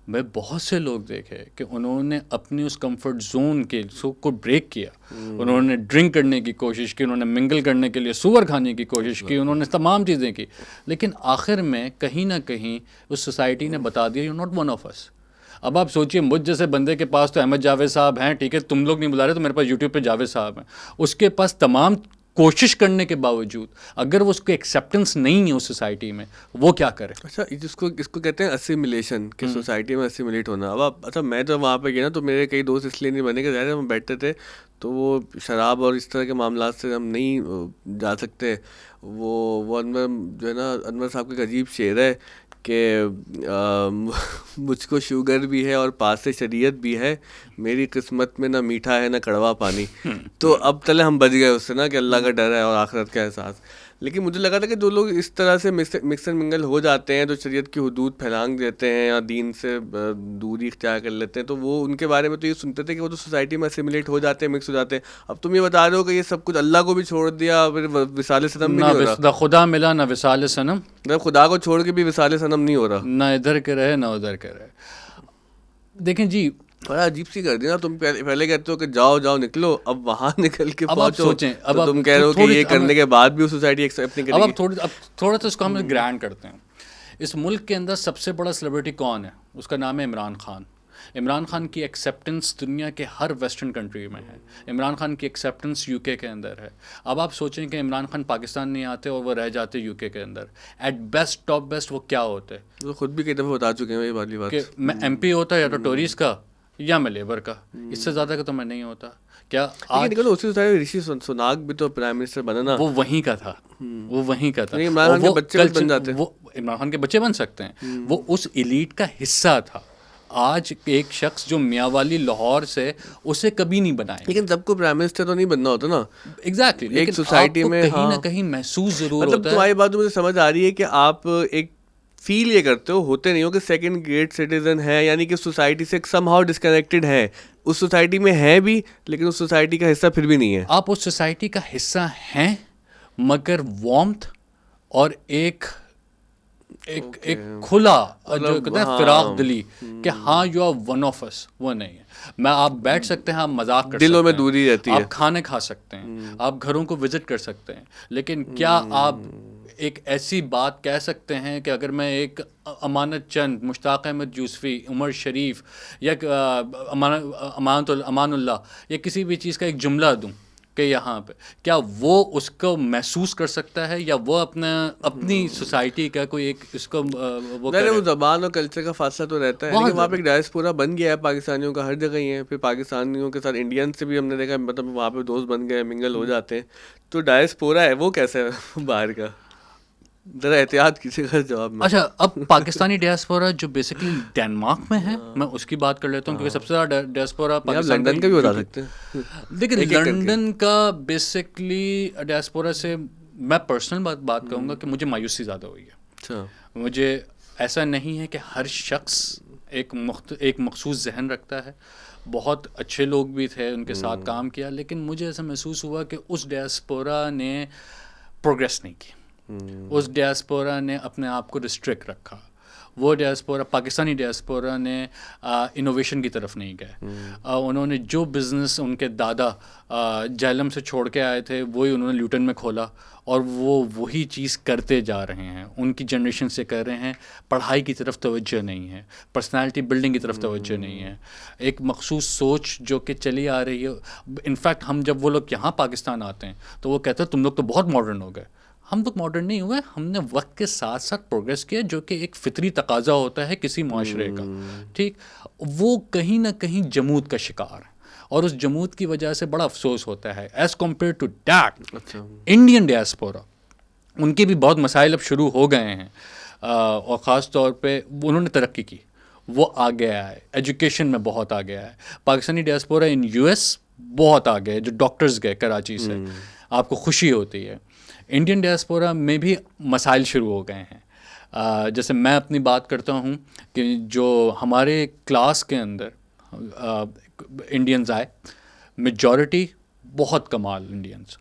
Speaker 1: میں بہت سے لوگ دیکھے کہ انہوں نے اپنی اس کمفرٹ زون کے کو بریک کیا, انہوں نے ڈرنک کرنے کی کوشش کی, انہوں نے منگل کرنے کے لیے سور کھانے کی کوشش کی, انہوں نے تمام چیزیں کی, لیکن آخر میں کہیں نہ کہیں اس سوسائٹی نے بتا دیا یو ناٹ ون آف اس. اب آپ سوچئے مجھ جیسے بندے کے پاس تو احمد جاوید صاحب ہیں, ٹھیک ہے, تم لوگ نہیں بلا رہے تو میرے پاس یوٹیوب پہ جاوید صاحب ہیں, اس کے پاس تمام کوشش کرنے کے باوجود اگر وہ اس کو ایکسیپٹنس نہیں ہے اس سوسائٹی میں, وہ کیا کرے؟
Speaker 2: اچھا, اس کو کہتے ہیں اسیمیلیشن, کہ سوسائٹی میں اسیمیلیٹ ہونا. اب اچھا میں جب وہاں پہ گیا نا تو میرے کئی دوست اس لیے نہیں بنے کہ ظاہر ہم بیٹھتے تھے تو وہ شراب اور اس طرح کے معاملات سے ہم نہیں جا سکتے. وہ انور جو ہے نا, انور صاحب کا ایک عجیب شعر ہے کہ مجھ کو شوگر بھی ہے اور پاس سے شریعت بھی ہے, میری قسمت میں نہ میٹھا ہے نہ کڑوا پانی. تو اب تلے ہم بچ گئے اس سے نا کہ اللہ کا ڈر ہے اور آخرت کا احساس. لیکن مجھے لگا تھا کہ جو لوگ اس طرح سے مکس اینڈ منگل ہو جاتے ہیں, جو شریعت کی حدود پھیلانگ دیتے ہیں یا دین سے دوری اختیار کر لیتے ہیں, تو وہ ان کے بارے میں تو یہ سنتے تھے کہ وہ تو سوسائٹی میں اسیمیلیٹ ہو جاتے ہیں, مکس ہو جاتے ہیں. اب تم یہ بتا رہے ہو کہ یہ سب کچھ اللہ کو بھی چھوڑ دیا, پھر وصال صنم بھی نہیں ہو رہا,
Speaker 1: نہ خدا ملا نہ وصال صنم,
Speaker 2: خدا کو چھوڑ کے بھی وصال صنم نہیں ہو رہا,
Speaker 1: نہ ادھر کے رہے نہ ادھر کے رہے. دیکھیں جی,
Speaker 2: بڑا عجیب سی کر دی نا. تم پہلے کہتے ہو کہ جاؤ نکلو, اب وہاں نکل کے پہنچو.
Speaker 1: سوچیں, اب
Speaker 2: تم کہہ رہے ہو کہ یہ کرنے کے بعد بھی سوسائٹی ایکسیپٹ نہیں کرے گی.
Speaker 1: اب تھوڑا سا اس کو ہم گرینڈ کرتے ہیں. اس ملک کے اندر سب سے بڑا سیلیبریٹی کون ہے؟ اس کا نام ہے عمران خان. عمران خان کی ایکسیپٹنس دنیا کے ہر ویسٹرن کنٹری میں ہے. عمران خان کی ایکسیپٹنس یو کے اندر ہے. اب آپ سوچیں کہ عمران خان پاکستان نہیں آتے اور وہ رہ جاتے یو کے اندر, ایٹ بیسٹ ٹاپ بیسٹ وہ کیا ہوتے؟
Speaker 2: وہ خود بھی کئی دفعہ بتا چکے ہیں یہ والی بات
Speaker 1: کہ میں ایم پی ہوتا یا تو ٹوریز کا یا میں لیبر کا, اس سے زیادہ کا تو میں نہیں ہوتا. کیا
Speaker 2: اسی رشی سوناک بھی تو پرائم منسٹر بنا نا,
Speaker 1: وہ وہیں کا تھا, وہ وہیں کا تھا.
Speaker 2: عمران خان کے بچے بن جاتے ہیں,
Speaker 1: وہ عمران خان کے بچے بن سکتے ہیں, وہ اس ایلیٹ کا حصہ تھا. آج ایک شخص جو میاں والی لاہور سے, اسے کبھی نہیں بنائے.
Speaker 2: لیکن سب کو پرائم منسٹر تو نہیں بننا ہوتا نا.
Speaker 1: ایگزیکٹلی,
Speaker 2: ایک سوسائٹی میں
Speaker 1: کہیں نہ کہیں محسوس ضرور ہوتا ہے.
Speaker 2: تمہاری بات مجھے سمجھ آ رہی ہے کہ آپ ایک فیل یہ کرتے ہوتے نہیں ہو کہ سیکنڈ گریڈ سٹیزن ہے, یعنی کہ سوسائٹی سے سم ہاؤ ڈسکنیکٹڈ ہے. اس سوسائٹی میں ہے بھی, لیکن اس سوسائٹی کا حصہ پھر بھی نہیں ہے.
Speaker 1: آپ اس سوسائٹی کا حصہ ہیں, مگر وارمتھ اور ایک کھلا جو کہتے ہیں فراغ دلی کہ ہاں یو آر ون آف اس, وہ نہیں ہے. میں آپ بیٹھ سکتے ہیں, آپ مذاق کر سکتے ہیں,
Speaker 2: دلوں میں دوری رہتی ہے,
Speaker 1: آپ کھانے کھا سکتے ہیں, آپ گھروں کو وزٹ کر سکتے ہیں, لیکن کیا آپ ایک ایسی بات کہہ سکتے ہیں کہ اگر میں ایک امانت چند, مشتاق احمد یوسفی, عمر شریف یا امان اللہ یا کسی بھی چیز کا ایک جملہ دوں کہ یہاں پہ, کیا وہ اس کو محسوس کر سکتا ہے, یا وہ اپنی سوسائٹی کا کوئی ایک اس کو وہ
Speaker 2: زبان اور کلچر کا فاصلہ تو رہتا ہے, لیکن وہاں پہ ایک ڈائسپورا بن گیا ہے پاکستانیوں کا, ہر جگہ ہی ہے. پھر پاکستانیوں کے ساتھ انڈین سے بھی ہم نے دیکھا, مطلب وہاں پہ دوست بن گئے, منگل ہو جاتے ہیں. تو ڈائسپورا ہے وہ کیسے ہے باہر کا, ذرا احتیاط کسی کا جواب میں.
Speaker 1: اچھا, اب پاکستانی ڈائسپورا جو بیسکلی ڈینمارک میں ہے, میں اس کی بات کر لیتا ہوں, کیونکہ سب سے زیادہ ڈائسپورا
Speaker 2: لندن کا بھی بتا سکتے ہیں.
Speaker 1: دیکھیں, لنڈن کا بیسکلی ڈائسپورا سے میں پرسنل بات کہوں گا کہ مجھے مایوسی زیادہ ہوئی ہے. مجھے ایسا نہیں ہے کہ ہر شخص ایک مخصوص ذہن رکھتا ہے, بہت اچھے لوگ بھی تھے, ان کے ساتھ کام کیا, لیکن مجھے ایسا محسوس ہوا کہ اس ڈائسپورا نے پروگریس نہیں کی, اس ڈائسپورا نے اپنے آپ کو ریسٹرکٹ رکھا, وہ ڈیاسپورا پاکستانی ڈیاسپورا نے انوویشن کی طرف نہیں گئے. انہوں نے جو بزنس ان کے دادا جہلم سے چھوڑ کے آئے تھے وہی انہوں نے لیوٹن میں کھولا, اور وہ وہی چیز کرتے جا رہے ہیں, ان کی جنریشن سے کر رہے ہیں. پڑھائی کی طرف توجہ نہیں ہے, پرسنالٹی بلڈنگ کی طرف توجہ نہیں ہے, ایک مخصوص سوچ جو کہ چلی آ رہی ہے. انفیکٹ ہم جب وہ لوگ یہاں پاکستان آتے ہیں تو وہ کہتے ہیں تم لوگ تو بہت ماڈرن ہو گئے. ہم لوگ ماڈرن نہیں ہوئے, ہم نے وقت کے ساتھ ساتھ پروگریس کیا, جو کہ ایک فطری تقاضا ہوتا ہے کسی معاشرے کا. ٹھیک, وہ کہیں نہ کہیں جمود کا شکار ہے, اور اس جمود کی وجہ سے بڑا افسوس ہوتا ہے. As compared to that Indian diaspora, ان کے بھی بہت مسائل اب شروع ہو گئے ہیں, اور خاص طور پہ انہوں نے ترقی کی, وہ آ گیا ہے, ایجوکیشن میں بہت آ گیا ہے. پاکستانی ڈیاسپورا ان یو ایس بہت آ گئے, جو ڈاکٹرز گئے کراچی سے, آپ کو خوشی ہوتی ہے. انڈین ڈیاسپورا میں بھی مسائل شروع ہو گئے ہیں. جیسے میں اپنی بات کرتا ہوں کہ جو ہمارے کلاس کے اندر انڈینز آئے, میجورٹی بہت کمال انڈینز.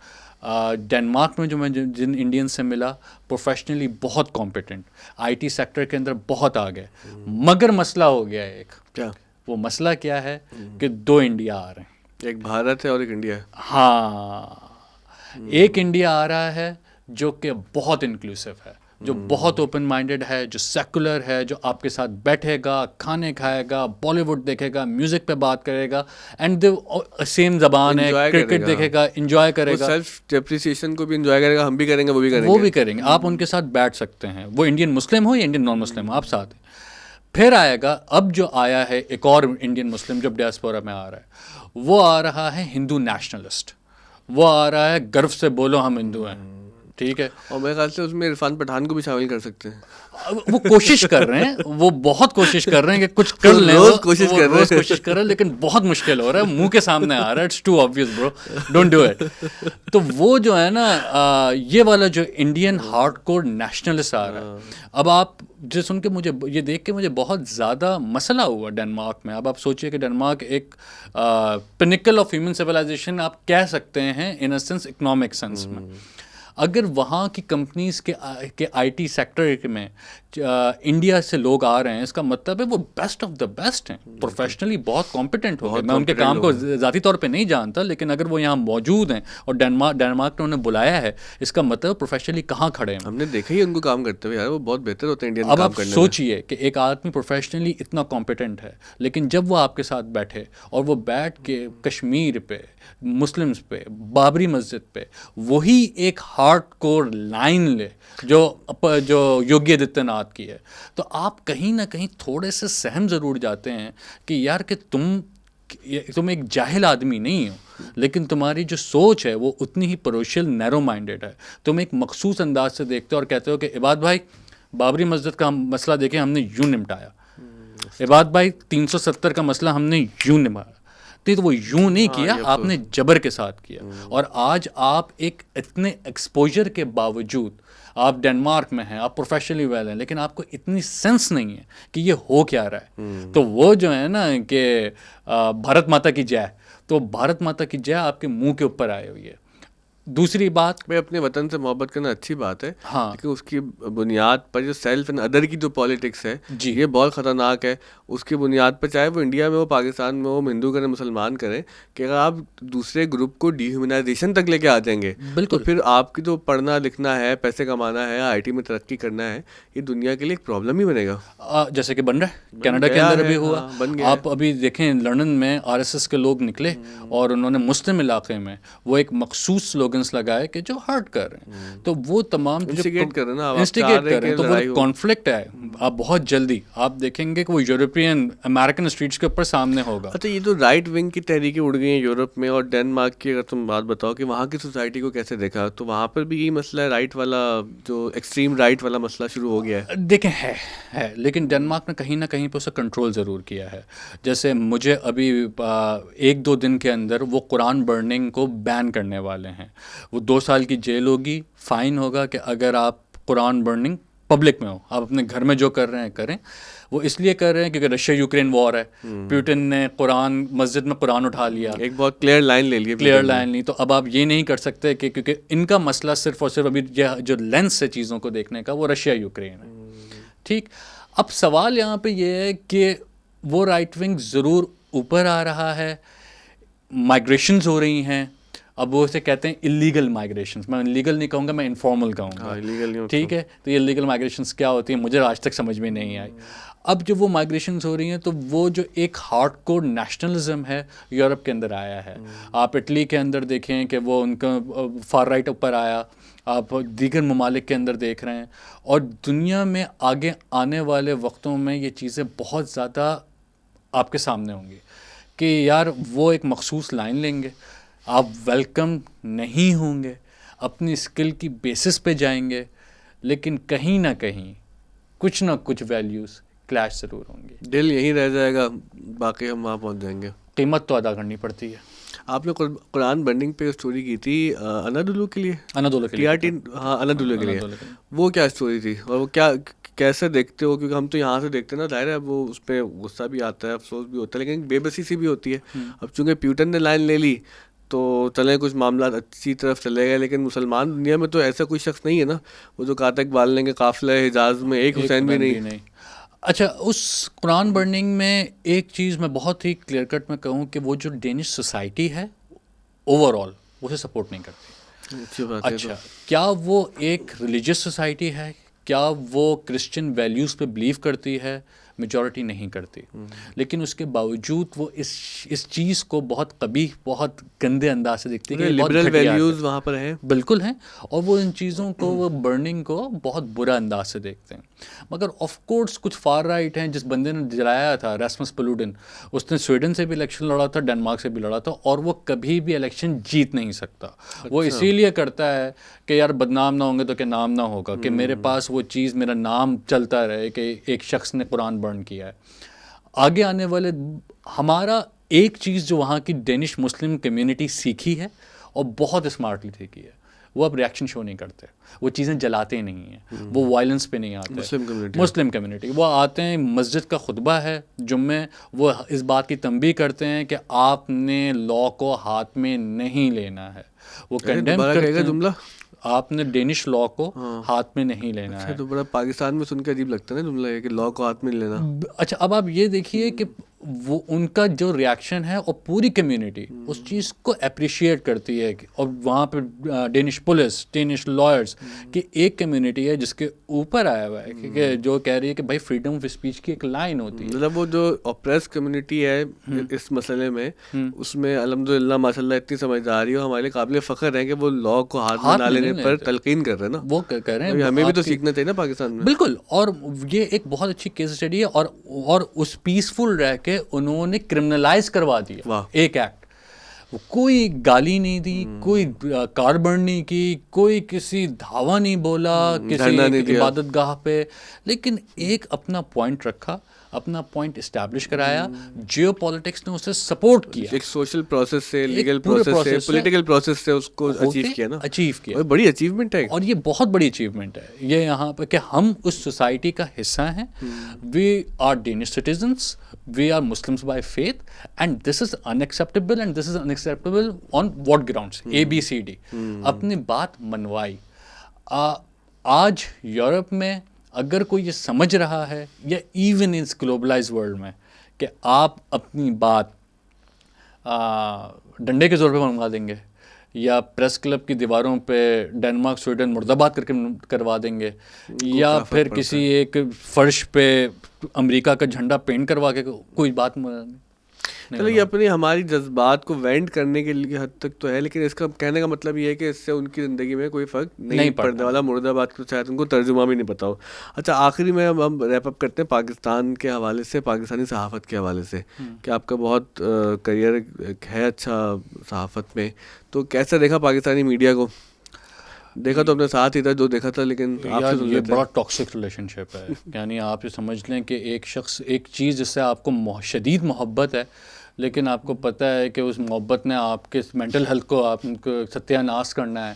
Speaker 1: ڈنمارک میں جو میں جن انڈین سے ملا, پروفیشنلی بہت کمپیٹنٹ, آئی ٹی سیکٹر کے اندر بہت آگے. مگر مسئلہ ہو گیا ایک,
Speaker 2: کیا
Speaker 1: وہ مسئلہ کیا ہے کہ دو انڈیا آ رہے ہیں,
Speaker 2: ایک بھارت ہے اور ایک انڈیا ہے.
Speaker 1: ہاں, ایک انڈیا آ رہا ہے جو کہ بہت انکلوسیو ہے, جو بہت اوپن مائنڈیڈ ہے, جو سیکولر ہے, جو آپ کے ساتھ بیٹھے گا, کھانے کھائے گا, بالی ووڈ دیکھے گا, میوزک پہ بات کرے گا, اینڈ سیم زبان ہے, کرکٹ دیکھے گا, انجوائے کرے گا,
Speaker 2: سیلف ڈیپریسیشن کو بھی انجوائے کرے گا, ہم بھی کریں گے,
Speaker 1: وہ بھی کریں گے. آپ ان کے ساتھ بیٹھ سکتے ہیں, وہ انڈین مسلم ہو یا انڈین نان مسلم ہو, آپ ساتھ ہیں. پھر آئے گا, اب جو آیا ہے ایک اور انڈین مسلم جب ڈیاسپورا میں آ رہا ہے, وہ آ رہا ہے ہندو نیشنلسٹ, وہ آ رہا ہے گرو سے بولو ہم ہندو ہیں. ٹھیک ہے,
Speaker 2: اور میرے خیال سے اس میں عرفان پٹھان کو بھی شامل کر سکتے ہیں.
Speaker 1: وہ کوشش کر رہے ہیں, وہ بہت کوشش کر رہے ہیں کہ کچھ کر لیں,
Speaker 2: روز کوشش کر
Speaker 1: رہے ہیں, لیکن بہت مشکل ہو رہا ہے, منہ کے سامنے آ رہا ہے. اٹس ٹو آبویس برو, ڈونٹ ڈو اٹ. تو وہ جو ہے نا, یہ والا جو انڈین ہارڈ کور نیشنلسٹ آ رہا ہے. اب آپ جو سن کے مجھے یہ دیکھ کے مجھے بہت زیادہ مسئلہ ہوا ڈنمارک میں. اب آپ سوچئے کہ ڈنمارک ایک پنیکل آف ہیومن سویلائزیشن آپ کہہ سکتے ہیں ان اے سینس, اکنامک سینس میں. اگر وہاں کی کمپنیز کے آئی ٹی سیکٹر میں انڈیا سے لوگ آ رہے ہیں, اس کا مطلب ہے وہ بیسٹ آف دا بیسٹ ہیں, پروفیشنلی بہت کمپیٹنٹ ہو گئے. میں ان کے کام کو ذاتی طور پہ نہیں جانتا, لیکن اگر وہ یہاں موجود ہیں اور ڈنمارک نے انہیں بلایا ہے, اس کا مطلب پروفیشنلی کہاں کھڑے ہیں.
Speaker 2: ہم نے دیکھا ہی ان کو کام کرتے ہوئے, یار وہ بہت بہتر ہوتے ہیں انڈین کام کرنے میں.
Speaker 1: اب آپ سوچئے کہ ایک آدمی پروفیشنلی اتنا کمپیٹنٹ ہے, لیکن جب وہ آپ کے ساتھ بیٹھے اور وہ بیٹھ کے کشمیر پہ, مسلمس پہ, بابری مسجد پہ وہی ایک ہارڈ کور لائن لے جو یوگی آدتیہ ناتھ کی ہے, تو آپ کہیں نہ کہیں تھوڑے سے سہم ضرور جاتے ہیں کہ یار کہ تم ایک جاہل آدمی نہیں ہو, لیکن تمہاری جو سوچ ہے وہ اتنی ہی پروشیل نیرو مائنڈیڈ ہے. تم ایک مخصوص انداز سے دیکھتے ہو اور کہتے ہو کہ عباد بھائی بابری مسجد کا مسئلہ دیکھیں ہم نے یوں نمٹایا, عباد بھائی 370 کا مسئلہ ہم نے یوں نمٹایا. تو وہ یوں نہیں کیا, آپ نے جبر کے ساتھ کیا. اور آج آپ ایک اتنے ایکسپوجر کے باوجود, آپ ڈنمارک میں ہیں, آپ پروفیشنلی ویل ہیں, لیکن آپ کو اتنی سینس نہیں ہے کہ یہ ہو کیا رہا ہے. تو وہ جو ہے نا کہ بھارت ماتا کی جے, تو بھارت ماتا کی جے آپ کے منہ کے اوپر آئی ہوئی ہے. دوسری بات,
Speaker 2: بھائی اپنے وطن سے محبت کرنا اچھی بات ہے,
Speaker 1: ہاں,
Speaker 2: لیکن اس کی بنیاد پر جو سیلف اینڈ ادر کی جو پالیٹکس ہے
Speaker 1: جی,
Speaker 2: یہ بہت خطرناک ہے. اس کی بنیاد پر چاہے وہ انڈیا میں ہو, پاکستان میں ہو, ہندو کریں مسلمان کریں, کہ اگر آپ دوسرے گروپ کو ڈی ہیومنائزیشن تک لے کے آ جائیں گے, تو پھر آپ کی جو پڑھنا لکھنا ہے, پیسے کمانا ہے, آئی ٹی میں ترقی کرنا ہے, یہ دنیا کے لیے ایک پرابلم ہی بنے گا.
Speaker 1: جیسے کہ بن رہا ہے کینیڈا کے اندر بھی ہوا. آپ ابھی دیکھیں لندن میں RSS کے لوگ نکلے اور انہوں نے مسلم علاقے میں وہ ایک مخصوص سلوگنس لگائے کہ جو ہرٹ کر رہے ہیں, تو وہ تمام
Speaker 2: انسٹیگیٹ کر
Speaker 1: رہے ہیں, تو وہ کانفلکٹ ہے. آپ بہت جلدی آپ دیکھیں گے کہ وہ یورپین امریکن اسٹریٹس کے اوپر سامنے ہوگا.
Speaker 2: اچھا, یہ جو رائٹ ونگ کی تحریکیں اڑ گئی ہیں یورپ میں اور ڈنمارک کی, اگر تم بات بتاؤ کہ وہاں کی سوسائٹی کو کیسے دیکھا, تو وہاں پر بھی یہی مسئلہ ہے, رائٹ والا جو ایکسٹریم رائٹ والا مسئلہ شروع ہو گیا ہے.
Speaker 1: دیکھیں ہے, لیکن ڈنمارک نے کہیں نہ کہیں پہ اسے کنٹرول ضرور کیا ہے. جیسے مجھے ابھی 1-2 دن کے اندر وہ قرآن برننگ کو بین کرنے والے ہیں. وہ 2 سال کی جیل ہوگی, فائن ہوگا کہ اگر آپ قرآن برننگ پبلک میں ہو, آپ اپنے گھر میں جو کر رہے ہیں کریں. وہ اس لیے کر رہے ہیں کیونکہ رشیا یوکرین وار ہے, پیوٹن نے مسجد میں قرآن اٹھا لیا,
Speaker 2: ایک بہت کلیئر لائن لے لی,
Speaker 1: کلیئر لائن لی. تو اب آپ یہ نہیں کر سکتے کہ کیونکہ ان کا مسئلہ صرف اور صرف ابھی جو لینس ہے چیزوں کو دیکھنے کا وہ رشیا یوکرین ہے. ٹھیک, اب سوال یہاں پہ یہ ہے کہ وہ رائٹ ونگ ضرور اوپر آ رہا ہے، مائگریشنز ہو رہی ہیں. اب وہ اسے کہتے ہیں اللیگل مائگریشنز، میں لیگل نہیں کہوں گا، میں انفارمل کہوں گا. ٹھیک ہے، تو یہ اللیگل مائگریشنز کیا ہوتی ہیں مجھے آج تک سمجھ میں نہیں آئی. اب جب وہ مائگریشنز ہو رہی ہیں تو وہ جو ایک ہارڈ کور نیشنلزم ہے یورپ کے اندر آیا ہے. آپ اٹلی کے اندر دیکھیں کہ وہ ان کا فار رائٹ اوپر آیا، آپ دیگر ممالک کے اندر دیکھ رہے ہیں، اور دنیا میں آگے آنے والے وقتوں میں یہ چیزیں بہت زیادہ آپ کے سامنے ہوں گی کہ یار وہ ایک مخصوص لائن لیں گے، آپ ویلکم نہیں ہوں گے، اپنی اسکل کی بیسس پہ جائیں گے، لیکن کہیں نہ کہیں کچھ نہ کچھ ویلیوز کلیش ضرور ہوں گی.
Speaker 2: دل یہیں رہ جائے گا، باقی ہم وہاں پہنچ جائیں گے.
Speaker 1: قیمت تو ادا کرنی پڑتی ہے.
Speaker 2: آپ نے قرآن برننگ پہ اسٹوری کی تھی انادولو کے لیے،
Speaker 1: انادولو کے لیے،
Speaker 2: ہاں انادولو کے لیے، وہ کیا اسٹوری تھی اور وہ کیا کیسے دیکھتے ہو؟ کیونکہ ہم تو یہاں سے دیکھتے ہیں نا، ظاہر ہے وہ اس پہ غصہ بھی آتا ہے، افسوس بھی ہوتا ہے، لیکن بے بسی سی بھی ہوتی ہے. اب چونکہ پیوٹن نے لائن لے لی تو چلیں کچھ معاملات اچھی طرف چلے گئے، لیکن مسلمان دنیا میں تو ایسا کوئی شخص نہیں ہے نا. وہ جو کہا تھا اقبال نے کہ قافلہ حجاز میں ایک حسین بھی نہیں.
Speaker 1: اچھا، اس قرآن برننگ میں ایک چیز میں بہت ہی کلیئر کٹ میں کہوں کہ وہ جو ڈینش سوسائٹی ہے اوور آل اسے سپورٹ نہیں کرتی. اچھا، کیا وہ ایک ریلیجیس سوسائٹی ہے؟ کیا وہ کرسچن ویلیوز پہ بلیو کرتی ہے؟ میجورٹی نہیں کرتی، لیکن اس کے باوجود وہ اس چیز کو بہت قبیح، بہت گندے انداز سے دیکھتی ہے.
Speaker 2: لبرل ویلیوز وہاں پر ہیں،
Speaker 1: بالکل ہیں، اور وہ ان چیزوں کو، وہ برننگ کو بہت برا انداز سے دیکھتے ہیں. مگر آف کورس کچھ فار رائٹ ہیں. جس بندے نے جلایا تھا راسمس پلوٹن، اس نے سویڈن سے بھی الیکشن لڑا تھا، ڈنمارک سے بھی لڑا تھا، اور وہ کبھی بھی الیکشن جیت نہیں سکتا. وہ اسی لیے کرتا ہے کہ یار بدنام نہ ہوں گے تو کہ نام نہ ہوگا، کہ میرے پاس وہ چیز، میرا نام چلتا رہے کہ ایک شخص نے قرآن برن کیا ہے. آگے آنے والے ہمارا ایک چیز جو وہاں کی ڈینش مسلم کمیونٹی سیکھی ہے اور بہت اسمارٹلی سیکھی ہے، وہ اب ریئیکشن شو نہیں کرتے، وہ چیزیں جلاتے نہیں ہیں، وہ وائلنس پہ نہیں آتے. مسلم کمیونٹی وہ آتے ہیں، مسجد کا خطبہ ہے جمعے، وہ اس بات کی تنبیہ کرتے ہیں کہ آپ نے لا کو ہاتھ میں نہیں لینا ہے. وہ کنڈیم کرتے ہیں آپ نے ڈینش لا کو ہاتھ میں نہیں لینا ہے.
Speaker 2: تو بڑا پاکستان میں سن کے عجیب لگتا ہے نا جملہ کہ لا کو ہاتھ میں لینا.
Speaker 1: اچھا، اب آپ یہ دیکھیے کہ وہ ان کا جو ریاکشن ہے، اور پوری کمیونٹی اس چیز کو اپریشیٹ کرتی ہے. اور وہاں پہ ڈینش پولیس، ڈینش لائرز کی ایک کمیونٹی ہے جس کے اوپر آیا ہوا ہے کہ جو کہہ رہی ہے کہ بھائی فریڈم آف اسپیچ کی ایک لائن ہوتی ہے.
Speaker 2: مطلب وہ جو اپریس کمیونٹی ہے اس مسئلے میں، اس میں الحمدللہ ماشاء اللہ اتنی سمجھداری ہے، ہمارے لیے قابل فخر ہے کہ وہ لا کو ہاتھ میں نہ لینے پر تلقین کر رہے ہیں نا.
Speaker 1: وہ کہہ رہے ہیں
Speaker 2: ہمیں بھی تو سیکھنا چاہیے نا پاکستان میں.
Speaker 1: بالکل، اور یہ ایک بہت اچھی کیس اسٹڈی ہے. اور اس پیسفل رہ کے انہوں نے کرمنلائز کروا دیا ایک ایکٹ. کوئی گالی نہیں دی، کوئی کار برن نہیں کی، کوئی کسی دھاوا نہیں بولا کسی عبادت گاہ پہ، لیکن ایک اپنا پوائنٹ رکھا، اپنا پوائنٹ اسٹیبلش کرایا. جیو پالیٹکس نے اسے سپورٹ کیا،
Speaker 2: ایک سوشل پروسیس سے، لیگل پروسیس سے، پولیٹیکل پروسیس سے اس کو اچیو کیا. بڑی اچیومنٹ ہے،
Speaker 1: اور یہ بہت بڑی اچیومنٹ ہے یہ یہاں پہ کہ ہم اس سوسائٹی کا حصہ ہیں. We are Danish citizens, we are Muslims by faith, and this is unacceptable, and this is unacceptable on what grounds, ABCD. اپنی بات منوائی. آج یورپ میں اگر کوئی یہ سمجھ رہا ہے، یا ایون اس گلوبلائز ورلڈ میں، کہ آپ اپنی بات ڈنڈے کے زور پہ منوا دیں گے، یا پریس کلب کی دیواروں پہ ڈنمارک سویڈن مرد آباد کر کے کروا دیں گے، یا پھر کسی ایک فرش پہ امریکہ کا جھنڈا پینٹ کروا کے کوئی بات نہیں.
Speaker 2: چلو یہ اپنی ہماری جذبات کو وینٹ کرنے کے لیے حد تک تو ہے، لیکن اس کا کہنے کا مطلب یہ ہے کہ اس سے ان کی زندگی میں کوئی فرق نہیں پڑنے والا. مرد آباد کو شاید ان کو ترجمہ بھی نہیں پتا ہو. اچھا، آخری میں ہم ریپ اپ کرتے ہیں پاکستان کے حوالے سے، پاکستانی صحافت کے حوالے سے، کہ آپ کا بہت کریئر ہے اچھا صحافت میں، تو کیسے دیکھا پاکستانی میڈیا کو؟ دیکھا تو اپنے ساتھ ہی تھا جو دیکھا تھا، لیکن
Speaker 1: یہ بڑا ٹاکسک ریلیشن شپ ہے. یعنی آپ یہ سمجھ لیں کہ ایک شخص، ایک چیز جس سے آپ کو شدید محبت ہے، لیکن آپ کو پتہ ہے کہ اس محبت نے آپ کے مینٹل ہیلتھ کو، آپ کو ستیہ ناش کرنا ہے،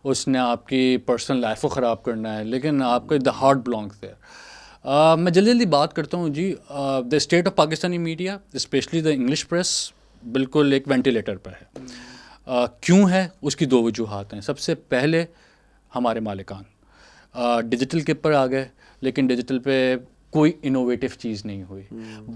Speaker 1: اس نے آپ کی پرسنل لائف کو خراب کرنا ہے، لیکن آپ کا دا ہارٹ بلانگس دیئر. میں جلدی جلدی بات کرتا ہوں جی. The state of Pakistani media, especially the English press, بالکل ایک وینٹیلیٹر پہ ہے. کیوں ہے؟ اس کی 2 وجوہات ہیں. سب سے پہلے ہمارے مالکان ڈیجیٹل کے اوپر آ گئے، لیکن ڈیجیٹل پہ کوئی انوویٹو چیز نہیں ہوئی,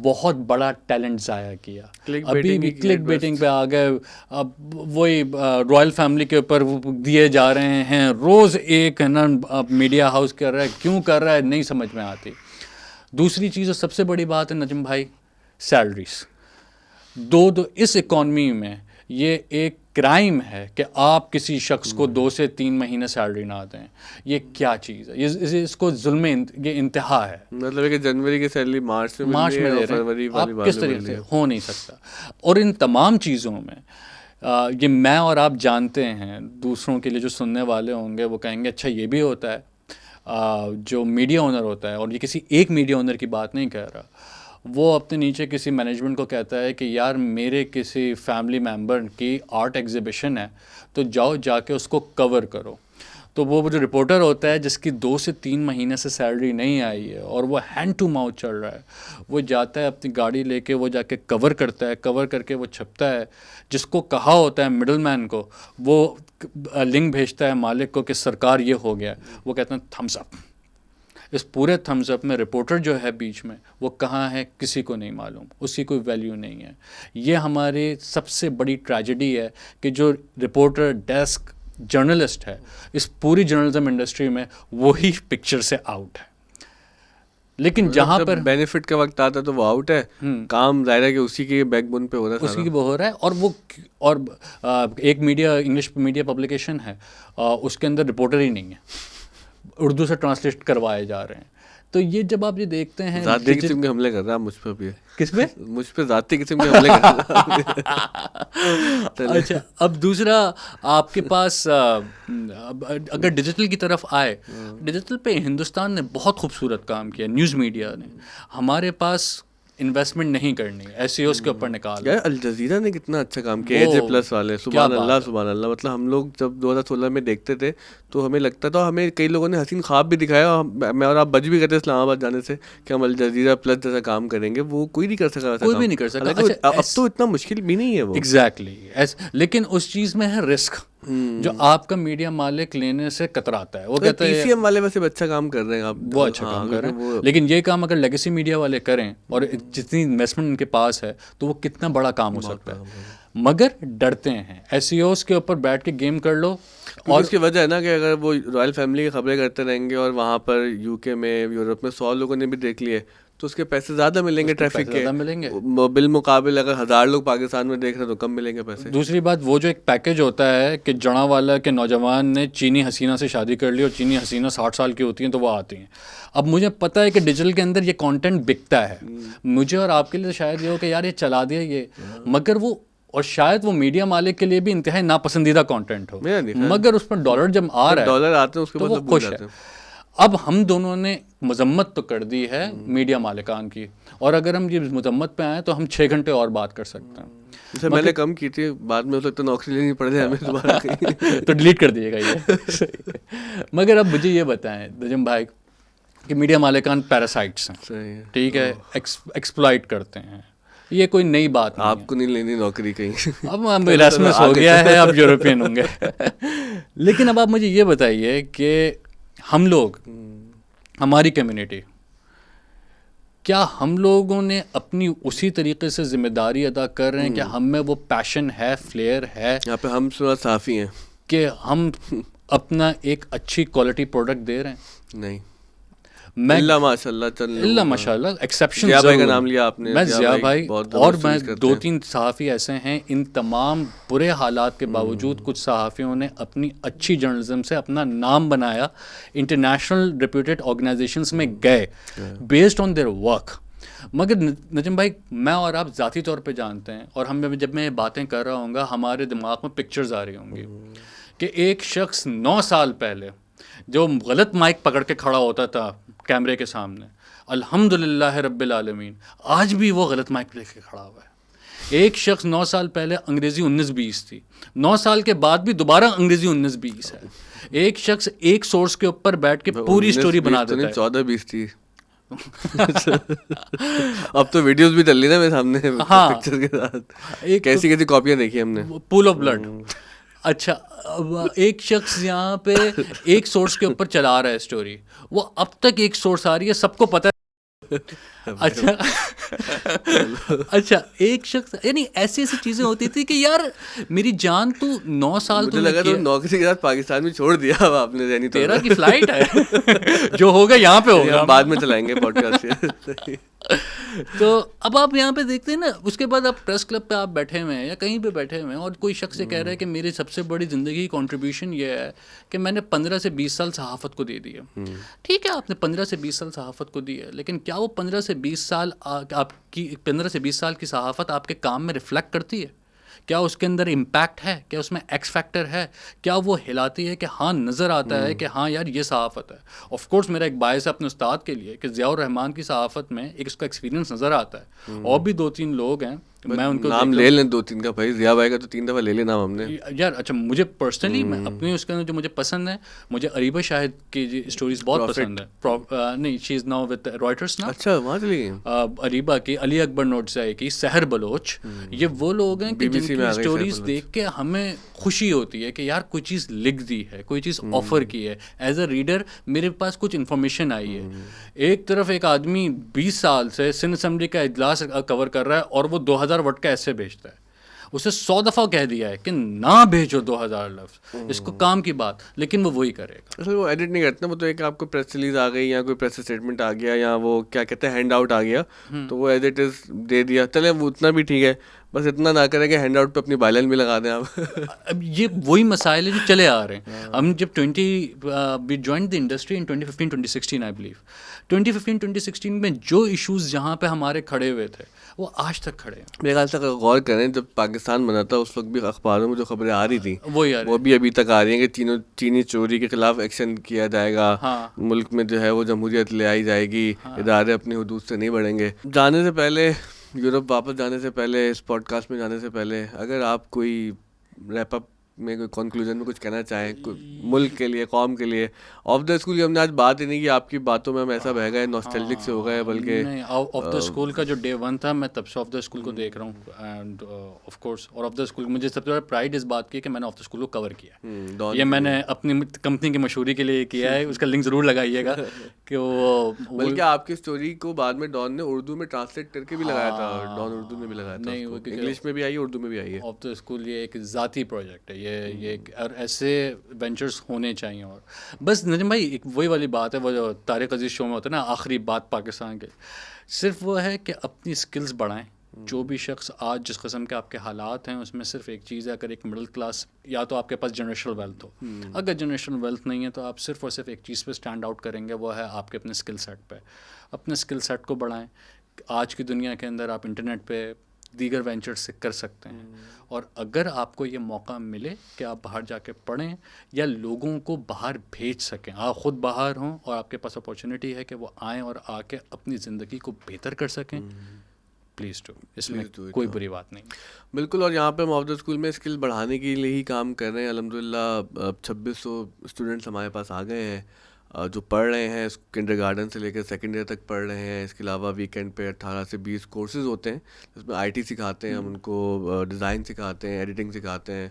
Speaker 1: بہت بڑا ٹیلنٹ ضائع کیا. ابھی بھی کلک بیٹنگ پہ آ گئے, اب وہی رائل فیملی کے اوپر دیے جا رہے ہیں روز ایک ہے نا میڈیا ہاؤس کر رہا ہے, کیوں کر رہا ہے نہیں سمجھ میں آتی. دوسری چیز اور سب سے بڑی بات ہے نجم بھائی, سیلریز. دو اس اکانومی میں یہ ایک کرائم ہے کہ آپ کسی شخص کو 2 سے 3 مہینے سیلری نہ دیں. یہ کیا چیز ہے؟ اس کو ظلم, یہ انتہا ہے.
Speaker 2: مطلب ہے کہ جنوری کی سیلری مارچ میں
Speaker 1: دے رہے ہیں, آپ کس طریقے سے ہو نہیں سکتا. اور ان تمام چیزوں میں یہ میں اور آپ جانتے ہیں, دوسروں کے لیے جو سننے والے ہوں گے وہ کہیں گے اچھا یہ بھی ہوتا ہے. جو میڈیا اونر ہوتا ہے, اور یہ کسی ایک میڈیا اونر کی بات نہیں کہہ رہا, وہ اپنے نیچے کسی مینجمنٹ کو کہتا ہے کہ یار میرے کسی فیملی ممبر کی آرٹ ایگزیبیشن ہے تو جاؤ جا کے اس کو کور کرو. تو وہ جو رپورٹر ہوتا ہے جس کی 2 سے 3 مہینے سے سیلری نہیں آئی ہے اور وہ ہینڈ ٹو ماؤتھ چل رہا ہے, وہ جاتا ہے اپنی گاڑی لے کے, وہ جا کے کور کرتا ہے, کور کر کے وہ چھپتا ہے. جس کو کہا ہوتا ہے مڈل مین کو, وہ لنک بھیجتا ہے مالک کو کہ سرکار یہ ہو گیا, وہ کہتے ہیں تھمس اپ. اس پورے تھمز اپ میں رپورٹر جو ہے بیچ میں وہ کہاں ہے کسی کو نہیں معلوم, اس کی کوئی ویلیو نہیں ہے. یہ ہماری سب سے بڑی ٹریجڈی ہے کہ جو رپورٹر ڈیسک جرنلسٹ ہے اس پوری جرنلزم انڈسٹری میں وہی پکچر سے آؤٹ ہے. لیکن جہاں پر
Speaker 2: بینیفٹ کا وقت آتا ہے تو وہ آؤٹ ہے, کام ظاہر ہے کہ اسی کے بیک بون پہ ہو رہا ہے,
Speaker 1: اسی کی وہ ہو رہا ہے. اور ایک میڈیا انگلش میڈیا پبلیکیشن ہے, اس کے اندر رپورٹر ہی نہیں ہے, اردو سے ٹرانسلیٹ کروائے جا رہے ہیں. تو یہ جب آپ یہ دیکھتے ہیں
Speaker 2: ذاتی قسم کے حملے کر رہا ہے مجھ پہ بھی.
Speaker 1: کس پہ؟
Speaker 2: مجھ پہ ذاتی قسم کے حملے کر رہا.
Speaker 1: اچھا, اب دوسرا آپ کے پاس اگر ڈیجیٹل کی طرف آئے, ڈیجیٹل پہ ہندوستان نے بہت خوبصورت کام کیا, نیوز میڈیا نے. ہمارے پاس انویسٹمنٹ نہیں کرنی, ایس ای اوز کے اوپر نکال.
Speaker 2: یار الجزیرہ نے کتنا اچھا کام کیا, ایج پلس والے, سبحان اللہ سبحان اللہ. مطلب ہم لوگ جب 2016 میں دیکھتے تھے تو ہمیں لگتا تھا, ہمیں کئی لوگوں نے حسین خواب بھی دکھایا, میں اور آپ بچ بھی کرتے اسلام آباد جانے سے کہ ہم الجزیرہ پلس جیسا کام کریں گے, وہ کوئی نہیں کر سکا,
Speaker 1: کوئی بھی نہیں کر سکا.
Speaker 2: اب تو اتنا مشکل بھی نہیں ہے وہ.
Speaker 1: ایگزیکٹلی, لیکن اس چیز میں ہے رسک جو آپ کا میڈیا مالک لینے سے کتراتا ہے. وہ کہتا ہے
Speaker 2: پی سی ایم والے ویسے اچھا کام کر رہے ہیں, آپ
Speaker 1: وہ اچھا کام کر رہے ہیں, لیکن یہ کام اگر لیگیسی میڈیا والے کریں اور جتنی انویسٹمنٹ ان کے پاس ہے تو وہ کتنا بڑا کام ہو سکتا ہے. مگر ڈرتے ہیں, ایس ای اوز کے اوپر بیٹھ کے گیم کر لو.
Speaker 2: اور اس کی وجہ ہے نا کہ اگر وہ رائل فیملی کی خبریں کرتے رہیں گے اور وہاں پر یو کے میں یورپ میں 100 لوگوں نے بھی دیکھ لیے تو اس کے پیسے زیادہ ملیں گے, ٹریفک کے
Speaker 1: ملیں گے.
Speaker 2: بالمقابل اگر 1000 لوگ پاکستان میں دیکھ رہے ہیں تو کم ملیں گے پیسے.
Speaker 1: دوسری بات, وہ جو ایک پیکیج ہوتا ہے کہ جڑا والا کے نوجوان نے چینی حسینہ سے شادی کر لی اور چینی حسینہ 60 سال کی ہوتی ہیں تو وہ آتی ہیں. اب مجھے پتہ ہے کہ ڈیجیٹل کے اندر یہ کانٹینٹ بکتا ہے, مجھے اور آپ کے لیے شاید یہ ہو کہ یار یہ چلا دیا یہ, مگر وہ اور شاید وہ میڈیا مالک کے لیے بھی انتہائی ناپسندیدہ کانٹینٹ ہو, مگر اس پر ڈالر جب آ رہا ہے,
Speaker 2: ڈالر آتے ہیں اس کے بعد
Speaker 1: وہ خوش ہے. اب ہم دونوں نے مذمت تو کر دی ہے میڈیا مالکان کی, اور اگر ہم یہ مذمت پہ آئیں تو ہم 6 گھنٹے اور بات کر سکتے ہیں.
Speaker 2: جیسے میں نے کم کی تھی, بعد میں ہو سکتا نوکری لینی پڑ جائے ہمیں دوبارہ کہیں
Speaker 1: تو ڈیلیٹ کر دیجیے گا یہ. مگر اب مجھے یہ بتائیں نجم بھائی کہ میڈیا مالکان پیراسائٹس ہیں, ٹھیک ہے, ایکسپلائٹ کرتے ہیں, یہ کوئی نئی بات نہیں.
Speaker 2: آپ کو نہیں لینی نوکری کہیں,
Speaker 1: اب ایراسمس ہو گیا ہے, اب یورپین ہوں گے. لیکن اب آپ مجھے یہ بتائیے کہ ہم لوگ, ہماری کمیونٹی, کیا ہم لوگوں نے اپنی اسی طریقے سے ذمہ داری ادا کر رہے ہیں کہ ہم میں وہ پیشن ہے, فلیئر ہے,
Speaker 2: یہاں پہ ہم صحافی ہیں
Speaker 1: کہ ہم اپنا ایک اچھی کوالٹی پروڈکٹ دے رہے ہیں؟
Speaker 2: نہیں, اللہ ماشاء اللہ,
Speaker 1: اللہ ماشاء اللہ, ایکسیپشن.
Speaker 2: ضیاء بھائی کا نام لیا آپ نے,
Speaker 1: میں ضیاء بھائی اور میں 2-3 صحافی ایسے ہیں, ان تمام برے حالات کے باوجود کچھ صحافیوں نے اپنی اچھی جرنلزم سے اپنا نام بنایا, انٹرنیشنل ریپیوٹیڈ آرگنائزیشنس میں گئے بیسڈ آن دیئر ورک. مگر نجم بھائی میں اور آپ ذاتی طور پہ جانتے ہیں, اور ہم جب میں یہ باتیں کر رہا ہوں گا ہمارے دماغ میں پکچرز آ رہی ہوں گی کہ ایک شخص 9 سال پہلے جو غلط مائک پکڑ کے کھڑا ہوتا تھا کیمرے کے سامنے, الحمدللہ رب العالمین آج بھی وہ غلط مائک لے کے کھڑا ہوا ہے. ایک شخص 9 سال پہلے انگریزی 19-20 تھی, 9 سال کے بعد بھی دوبارہ انگریزی 19-20 ہے. ایک شخص ایک سورس کے اوپر بیٹھ کے پوری سٹوری بنا دیتا ہے.
Speaker 2: 14-20 تھی. اب تو ویڈیوز بھی چل رہی نا میرے سامنے پکچر کے ساتھ, کیسی کیسی کاپیاں دیکھی ہم نے,
Speaker 1: پول آف بلڈ. اچھا, ایک شخص یہاں پہ ایک سورس کے اوپر چلا رہا ہے اسٹوری, وہ اب تک ایک سورس آ رہی ہے, سب کو پتہ ہے اچھا اچھا ایک شخص یعنی ایسی ایسی چیزیں ہوتی تھی کہ یار میری جان تو 9 سال
Speaker 2: مجھے لگا تو نوکری کے ساتھ پاکستان میں چھوڑ دیا اب آپ نے ذہنی طور
Speaker 1: تیرا کی فلائٹ ہے جو ہوگا یہاں پہ ہوگا,
Speaker 2: بعد میں چلائیں گے پوڈ کاسٹ.
Speaker 1: تو اب آپ یہاں پہ دیکھتے ہیں نا, اس کے بعد آپ پریس کلب پہ آپ بیٹھے ہوئے ہیں یا کہیں پہ بیٹھے ہوئے ہیں اور کوئی شخص یہ کہہ رہا ہے کہ میری سب سے بڑی زندگی کی کنٹریبیوشن یہ ہے کہ میں نے 15 سے 20 سال صحافت کو دے دیا. ٹھیک ہے آپ نے 15 سے 20 سال صحافت کو دی ہے, لیکن کیا وہ 15 سے 20 سال آپ کی 15 سے 20 سال کی صحافت آپ کے کام میں ریفلیکٹ کرتی ہے؟ کیا اس کے اندر امپیکٹ ہے؟ کیا اس میں ایکس فیکٹر ہے؟ کیا وہ ہلاتی ہے کہ ہاں نظر آتا ہے کہ ہاں یار یہ صحافت ہے؟ آف کورس میرا ایک باعث ہے اپنے استاد کے لیے کہ ضیاء الرحمان کی صحافت میں ایک اس کا ایکسپیرینس نظر آتا ہے. اور بھی 2-3 لوگ ہیں, میں ان کو
Speaker 2: نام لے لیں 2-3 کا, بھائی ضیاء بھائی کا تو 3 دفعہ لے لیں نام ہم نے
Speaker 1: یار. اچھا مجھے پرسنلی میں اپنی اس کے اندر جو مجھے پسند ہے, مجھے اریبہ شاہد کی اسٹوریز بہت پسند ہے. نہیں شی از ناؤ وتھ رائٹرس نا.
Speaker 2: اچھا وہاں چلی گئی
Speaker 1: اریبہ کی, علی اکبر نوٹزائی کی, سحر بلوچ, یہ وہ لوگ ہیں کہ جن کی اسٹوریز دیکھ کے ہمیں خوشی ہوتی ہے کہ یار کوئی چیز لکھ دی ہے, کوئی چیز آفر کی ہے. ایز اے ریڈر میرے پاس کچھ انفارمیشن آئی ہے. ایک طرف ایک آدمی 20 سال سے سندھ اسمبلی کا اجلاس کور کر رہا ہے اور وہ 2000 ورڈ کا ایسے بھیجتا ہے. اسے 100 دفعہ کہہ دیا ہے کہ نہ بھیجو 2000 لفظ, اس کو کام کی بات, لیکن وہ وہی کرے گا.
Speaker 2: اصل وہ ایڈٹ نہیں کرتے, وہ تو ایک آپ کو پریس ریلیز آ گئی یا کوئی پریس اسٹیٹمنٹ آ گیا یا وہ کیا کہتے ہیں ہینڈ آؤٹ آ گیا, تو وہ ایز اٹ از دے دیا. چلے وہ اتنا بھی ٹھیک ہے, بس اتنا نہ کریں کہ ہینڈ آؤٹ پہ اپنی بائی لائن بھی لگا دیں آپ.
Speaker 1: اب یہ وہی مسائل ہیں جو چلے آ رہے ہیں. ہم جب we joined the industry in 2015-2016 I believe, 2015-2016 میں جو ایشوز جہاں پہ ہمارے کھڑے ہوئے تھے وہ آج تک کھڑے ہیں.
Speaker 2: میرے خیال سے اگر غور کریں جب پاکستان بنا تھا اس وقت بھی اخباروں میں جو خبریں آ رہی تھیں وہ بھی ابھی تک آ رہی ہیں کہ چینی چوری کے خلاف ایکشن کیا جائے گا, ملک میں جو ہے وہ جمہوریت لے آئی جائے گی, ادارے اپنی حدود سے نہیں بڑھیں گے. جانے سے پہلے, یورپ واپس جانے سے پہلے, اس پوڈ کاسٹ میں جانے سے پہلے, اگر آپ کوئی ریپ اپ میں کوئی کنکلوژن میں کچھ کہنا چاہیں ملک کے لیے, قوم کے لیے, آف دا اسکول کی ہم نے آج بات ہی نہیں کی, آپ کی باتوں میں ہم ایسا بہ گئے, نوسٹیلجک سے ہو گئے, بلکہ
Speaker 1: آف دا اسکول کا جو ڈے 1 تھا میں تب سے آف دا اسکول کو دیکھ رہا ہوں. اینڈ آف کورس اور آف دا اسکول مجھے سب سے زیادہ پرائڈ اس بات کی کہ میں نے آف دا اسکول کو کور کیا. یہ میں نے اپنی کمپنی کی مشہوری کے لیے کیا ہے, اس کا لنک ضرور لگائیے گا کہ وہ,
Speaker 2: بلکہ آپ کی اسٹوری کو بعد میں ڈان نے اردو میں ٹرانسلیٹ کر کے بھی لگایا تھا, ڈان اردو میں بھی لگایا تھا, انگلش میں بھی آئی ہے, اردو میں بھی آئی ہے.
Speaker 1: آف دا اسکول یہ ایک ذاتی پروجیکٹ ہے, یہ اور ایسے وینچرس ہونے چاہیے. اور بس نجم بھائی ایک وہی والی بات ہے, وہ جو طارق عزیز شو میں ہوتا ہے نا, آخری بات پاکستان کے, صرف وہ ہے کہ اپنی اسکلز بڑھائیں. جو بھی شخص آج جس قسم کے آپ کے حالات ہیں اس میں صرف ایک چیز ہے, اگر ایک مڈل کلاس, یا تو آپ کے پاس جنریشنل ویلتھ ہو, اگر جنریشنل ویلتھ نہیں ہے تو آپ صرف اور صرف ایک چیز پہ اسٹینڈ آؤٹ کریں گے, وہ ہے آپ کے اپنے اسکل سیٹ پہ. اپنے اسکل سیٹ کو بڑھائیں. آج کی دنیا کے اندر آپ انٹرنیٹ پہ دیگر وینچرز سے کر سکتے ہیں, اور اگر آپ کو یہ موقع ملے کہ آپ باہر جا کے پڑھیں یا لوگوں کو باہر بھیج سکیں, آپ خود باہر ہوں اور آپ کے پاس اپارچونیٹی ہے کہ وہ آئیں اور آ کے اپنی زندگی کو بہتر کر سکیں, پلیز ڈو. اس میں کوئی بری بات نہیں.
Speaker 2: بالکل. اور یہاں پہ ہم آف دا اسکول میں اسکل بڑھانے کے لیے ہی کام کر رہے ہیں. الحمدللہ 2600 اسٹوڈنٹس ہمارے پاس آ گئے ہیں جو پڑھ رہے ہیں, کنڈر گارڈن سے لے کے سیکنڈ ایئر تک پڑھ رہے ہیں. اس کے علاوہ ویکینڈ پہ 18 سے 20 کورسز ہوتے ہیں جس میں آئی ٹی سکھاتے ہیں, ہم ان کو ڈیزائن سکھاتے ہیں, ایڈیٹنگ سکھاتے ہیں.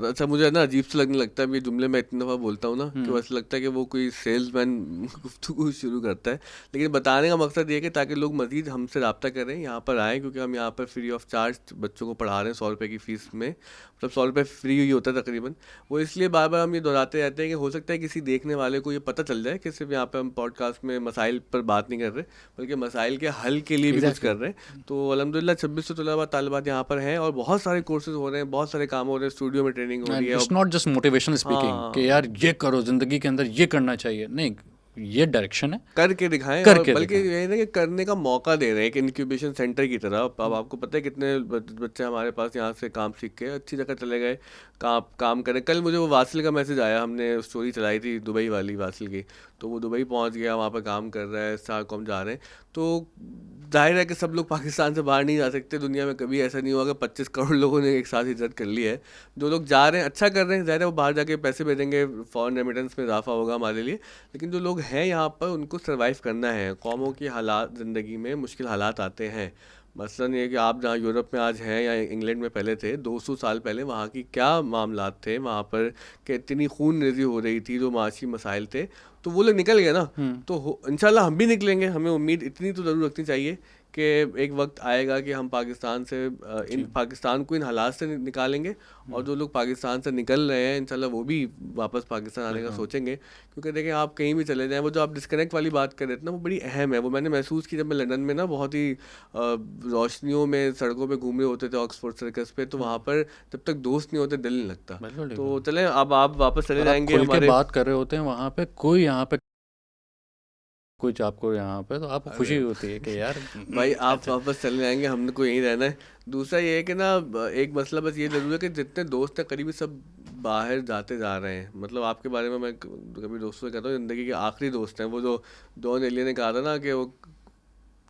Speaker 2: اچھا مجھے نا عجیب سے لگنے لگتا ہے یہ جملے میں اتنی دفعہ بولتا ہوں نا کہ ایسا لگتا ہے کہ وہ کوئی سیلز مین گفتگو شروع کرتا ہے, لیکن بتانے کا مقصد یہ ہے کہ تاکہ لوگ مزید ہم سے رابطہ کریں, یہاں پر آئیں, کیونکہ ہم یہاں پر فری آف چارج بچوں کو پڑھا رہے ہیں. 100 روپے کی فیس میں, مطلب 100 روپے فری ہی ہوتا ہے تقریباً. وہ اس لیے بار بار ہم یہ دہراتے رہتے ہیں کہ ہو سکتا ہے کسی دیکھنے والے کو یہ پتہ چل جائے کہ صرف یہاں پہ ہم پوڈ کاسٹ میں مسائل پر بات نہیں کر رہے بلکہ مسائل کے حل کے لیے بھی کچھ کر رہے ہیں. تو الحمدللہ 2600 طلباء طالبات یہاں پر ہیں اور بہت سارے کورسز ہو رہے ہیں, بہت سارے کام ہو رہے ہیں, اسٹوڈیو میں ٹریننگ ہو رہی ہے.
Speaker 1: It's not just motivational speaking کہ یار یہ کرو زندگی کے اندر, یہ کرنا چاہیے, نہیں, یہ ڈائریکشن ہے,
Speaker 2: کر کے دکھائیں, بلکہ یہ ہے نا کہ کرنے کا موقع دے رہے ہیں, ایک انکیوبیشن سینٹر کی طرح. اب آپ کو پتہ ہے کتنے بچے ہمارے پاس یہاں سے کام سیکھ کے اچھی جگہ چلے گئے, کام کریں. کل مجھے وہ واصل کا میسج آیا, ہم نے اسٹوری چلائی تھی دبئی والی واصل کی, تو وہ دبئی پہنچ گیا, وہاں پہ کام کر رہا ہے, اسٹار کام جا رہے ہیں. تو ظاہر ہے کہ سب لوگ پاکستان سے باہر نہیں جا سکتے. دنیا میں کبھی ایسا نہیں ہوا کہ 25 کروڑ لوگوں نے ایک ساتھ ہجرت کر لی ہے. جو لوگ جا رہے ہیں اچھا کر رہے ہیں, ظاہر ہے وہ باہر جا کے پیسے بھیجیں گے, فارن ریمیٹنس میں اضافہ ہوگا ہمارے لیے, لیکن جو لوگ ہیں یہاں پر ان کو سروائیو کرنا ہے. قوموں کی حالات, زندگی میں مشکل حالات آتے ہیں, مثلاً یہ کہ آپ جہاں یورپ میں آج ہیں یا انگلینڈ میں پہلے تھے 200 سال پہلے وہاں کی کیا معاملات تھے وہاں پر کہ اتنی خون ریزی ہو رہی تھی جو معاشی مسائل تھے تو وہ لوگ نکل گئے نا. تو انشاءاللہ ہم بھی نکلیں گے. ہمیں امید اتنی تو ضرور رکھنی چاہیے کہ ایک وقت آئے گا کہ ہم پاکستان سے پاکستان کو ان حالات سے نکالیں گے, اور جو لوگ پاکستان سے نکل رہے ہیں انشاءاللہ وہ بھی واپس پاکستان آنے کا سوچیں گے. کیونکہ دیکھیں آپ کہیں بھی چلے جائیں, وہ جو آپ ڈسکنیکٹ والی بات کر رہے تھے نا وہ بڑی اہم ہے. وہ میں نے محسوس کی جب میں لندن میں نا بہت ہی روشنیوں میں سڑکوں پہ گھوم رہے ہوتے تھے آکسفورڈ سرکس پہ, تو وہاں پر جب تک دوست نہیں ہوتے دل نہیں لگتا. تو چلیں اب آپ واپس چلے جائیں گے,
Speaker 1: کھل کے
Speaker 2: ہمارے
Speaker 1: بات کر رہے ہوتے ہیں وہاں پہ, کوئی یہاں پہ کچھ آپ کو یہاں پہ تو آپ کو خوشی ہوتی ہے کہ یار
Speaker 2: بھائی آپ واپس چلے جائیں گے, ہم نے کو یہیں رہنا ہے. دوسرا یہ ہے کہ نا ایک مسئلہ بس یہ ضرور ہے کہ جتنے دوست ہیں قریبی سب باہر جاتے جا رہے ہیں. مطلب آپ کے بارے میں کبھی دوستوں سے کہتا ہوں زندگی کے آخری دوست ہیں. وہ جو ڈون ایلیا نے کہا تھا نا کہ وہ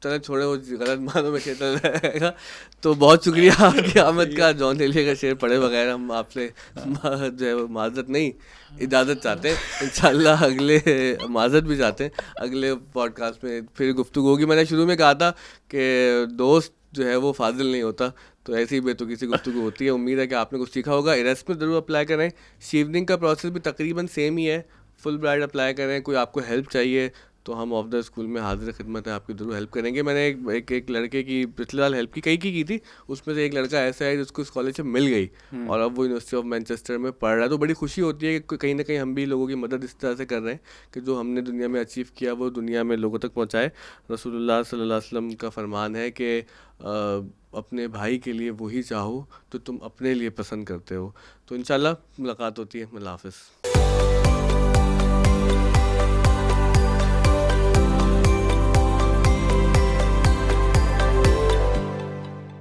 Speaker 2: چلے چھوڑے وہ غلط معنوں میں شعر چل رہے گا. تو بہت شکریہ آپ کی آمد کا. جان ایلیا کا شعر پڑھے بغیر ہم آپ سے جو ہے معذرت نہیں اجازت چاہتے ہیں. انشاءاللہ اگلے معذرت بھی چاہتے ہیں, اگلے پوڈ کاسٹ میں پھر گفتگو ہوگی. میں نے شروع میں کہا تھا کہ دوست جو ہے وہ فاضل نہیں ہوتا, تو ایسی بے تو کسی گفتگو ہوتی ہے. امید ہے کہ آپ نے کچھ سیکھا ہوگا. ایراسمس ضرور اپلائی کریں. شیوننگ کا پروسیس بھی تقریباً سیم ہی ہے. فل برائڈ اپلائی کریں. کوئی آپ کو ہیلپ چاہیے تو ہم آف دا اسکول میں حاضر خدمت ہے, آپ کی ضرور ہیلپ کریں گے. میں نے ایک لڑکے کی پچھلے سال ہیلپ کی, کئی کی تھی. اس میں سے ایک لڑکا ایسا ہے جس کو اسکالرشپ مل گئی اور اب وہ یونیورسٹی آف مینچسٹر میں پڑھ رہا ہے. تو بڑی خوشی ہوتی ہے کہ کہیں نہ کہیں ہم بھی لوگوں کی مدد اس طرح سے کر رہے ہیں کہ جو ہم نے دنیا میں اچیو کیا وہ دنیا میں لوگوں تک پہنچائے. رسول اللہ صلی اللہ علیہ وسلم کا فرمان ہے کہ اپنے بھائی کے لیے وہی چاہو تو تم اپنے لیے پسند کرتے ہو. تو انشاءاللہ ملاقات ہوتی ہے. اللہ حافظ.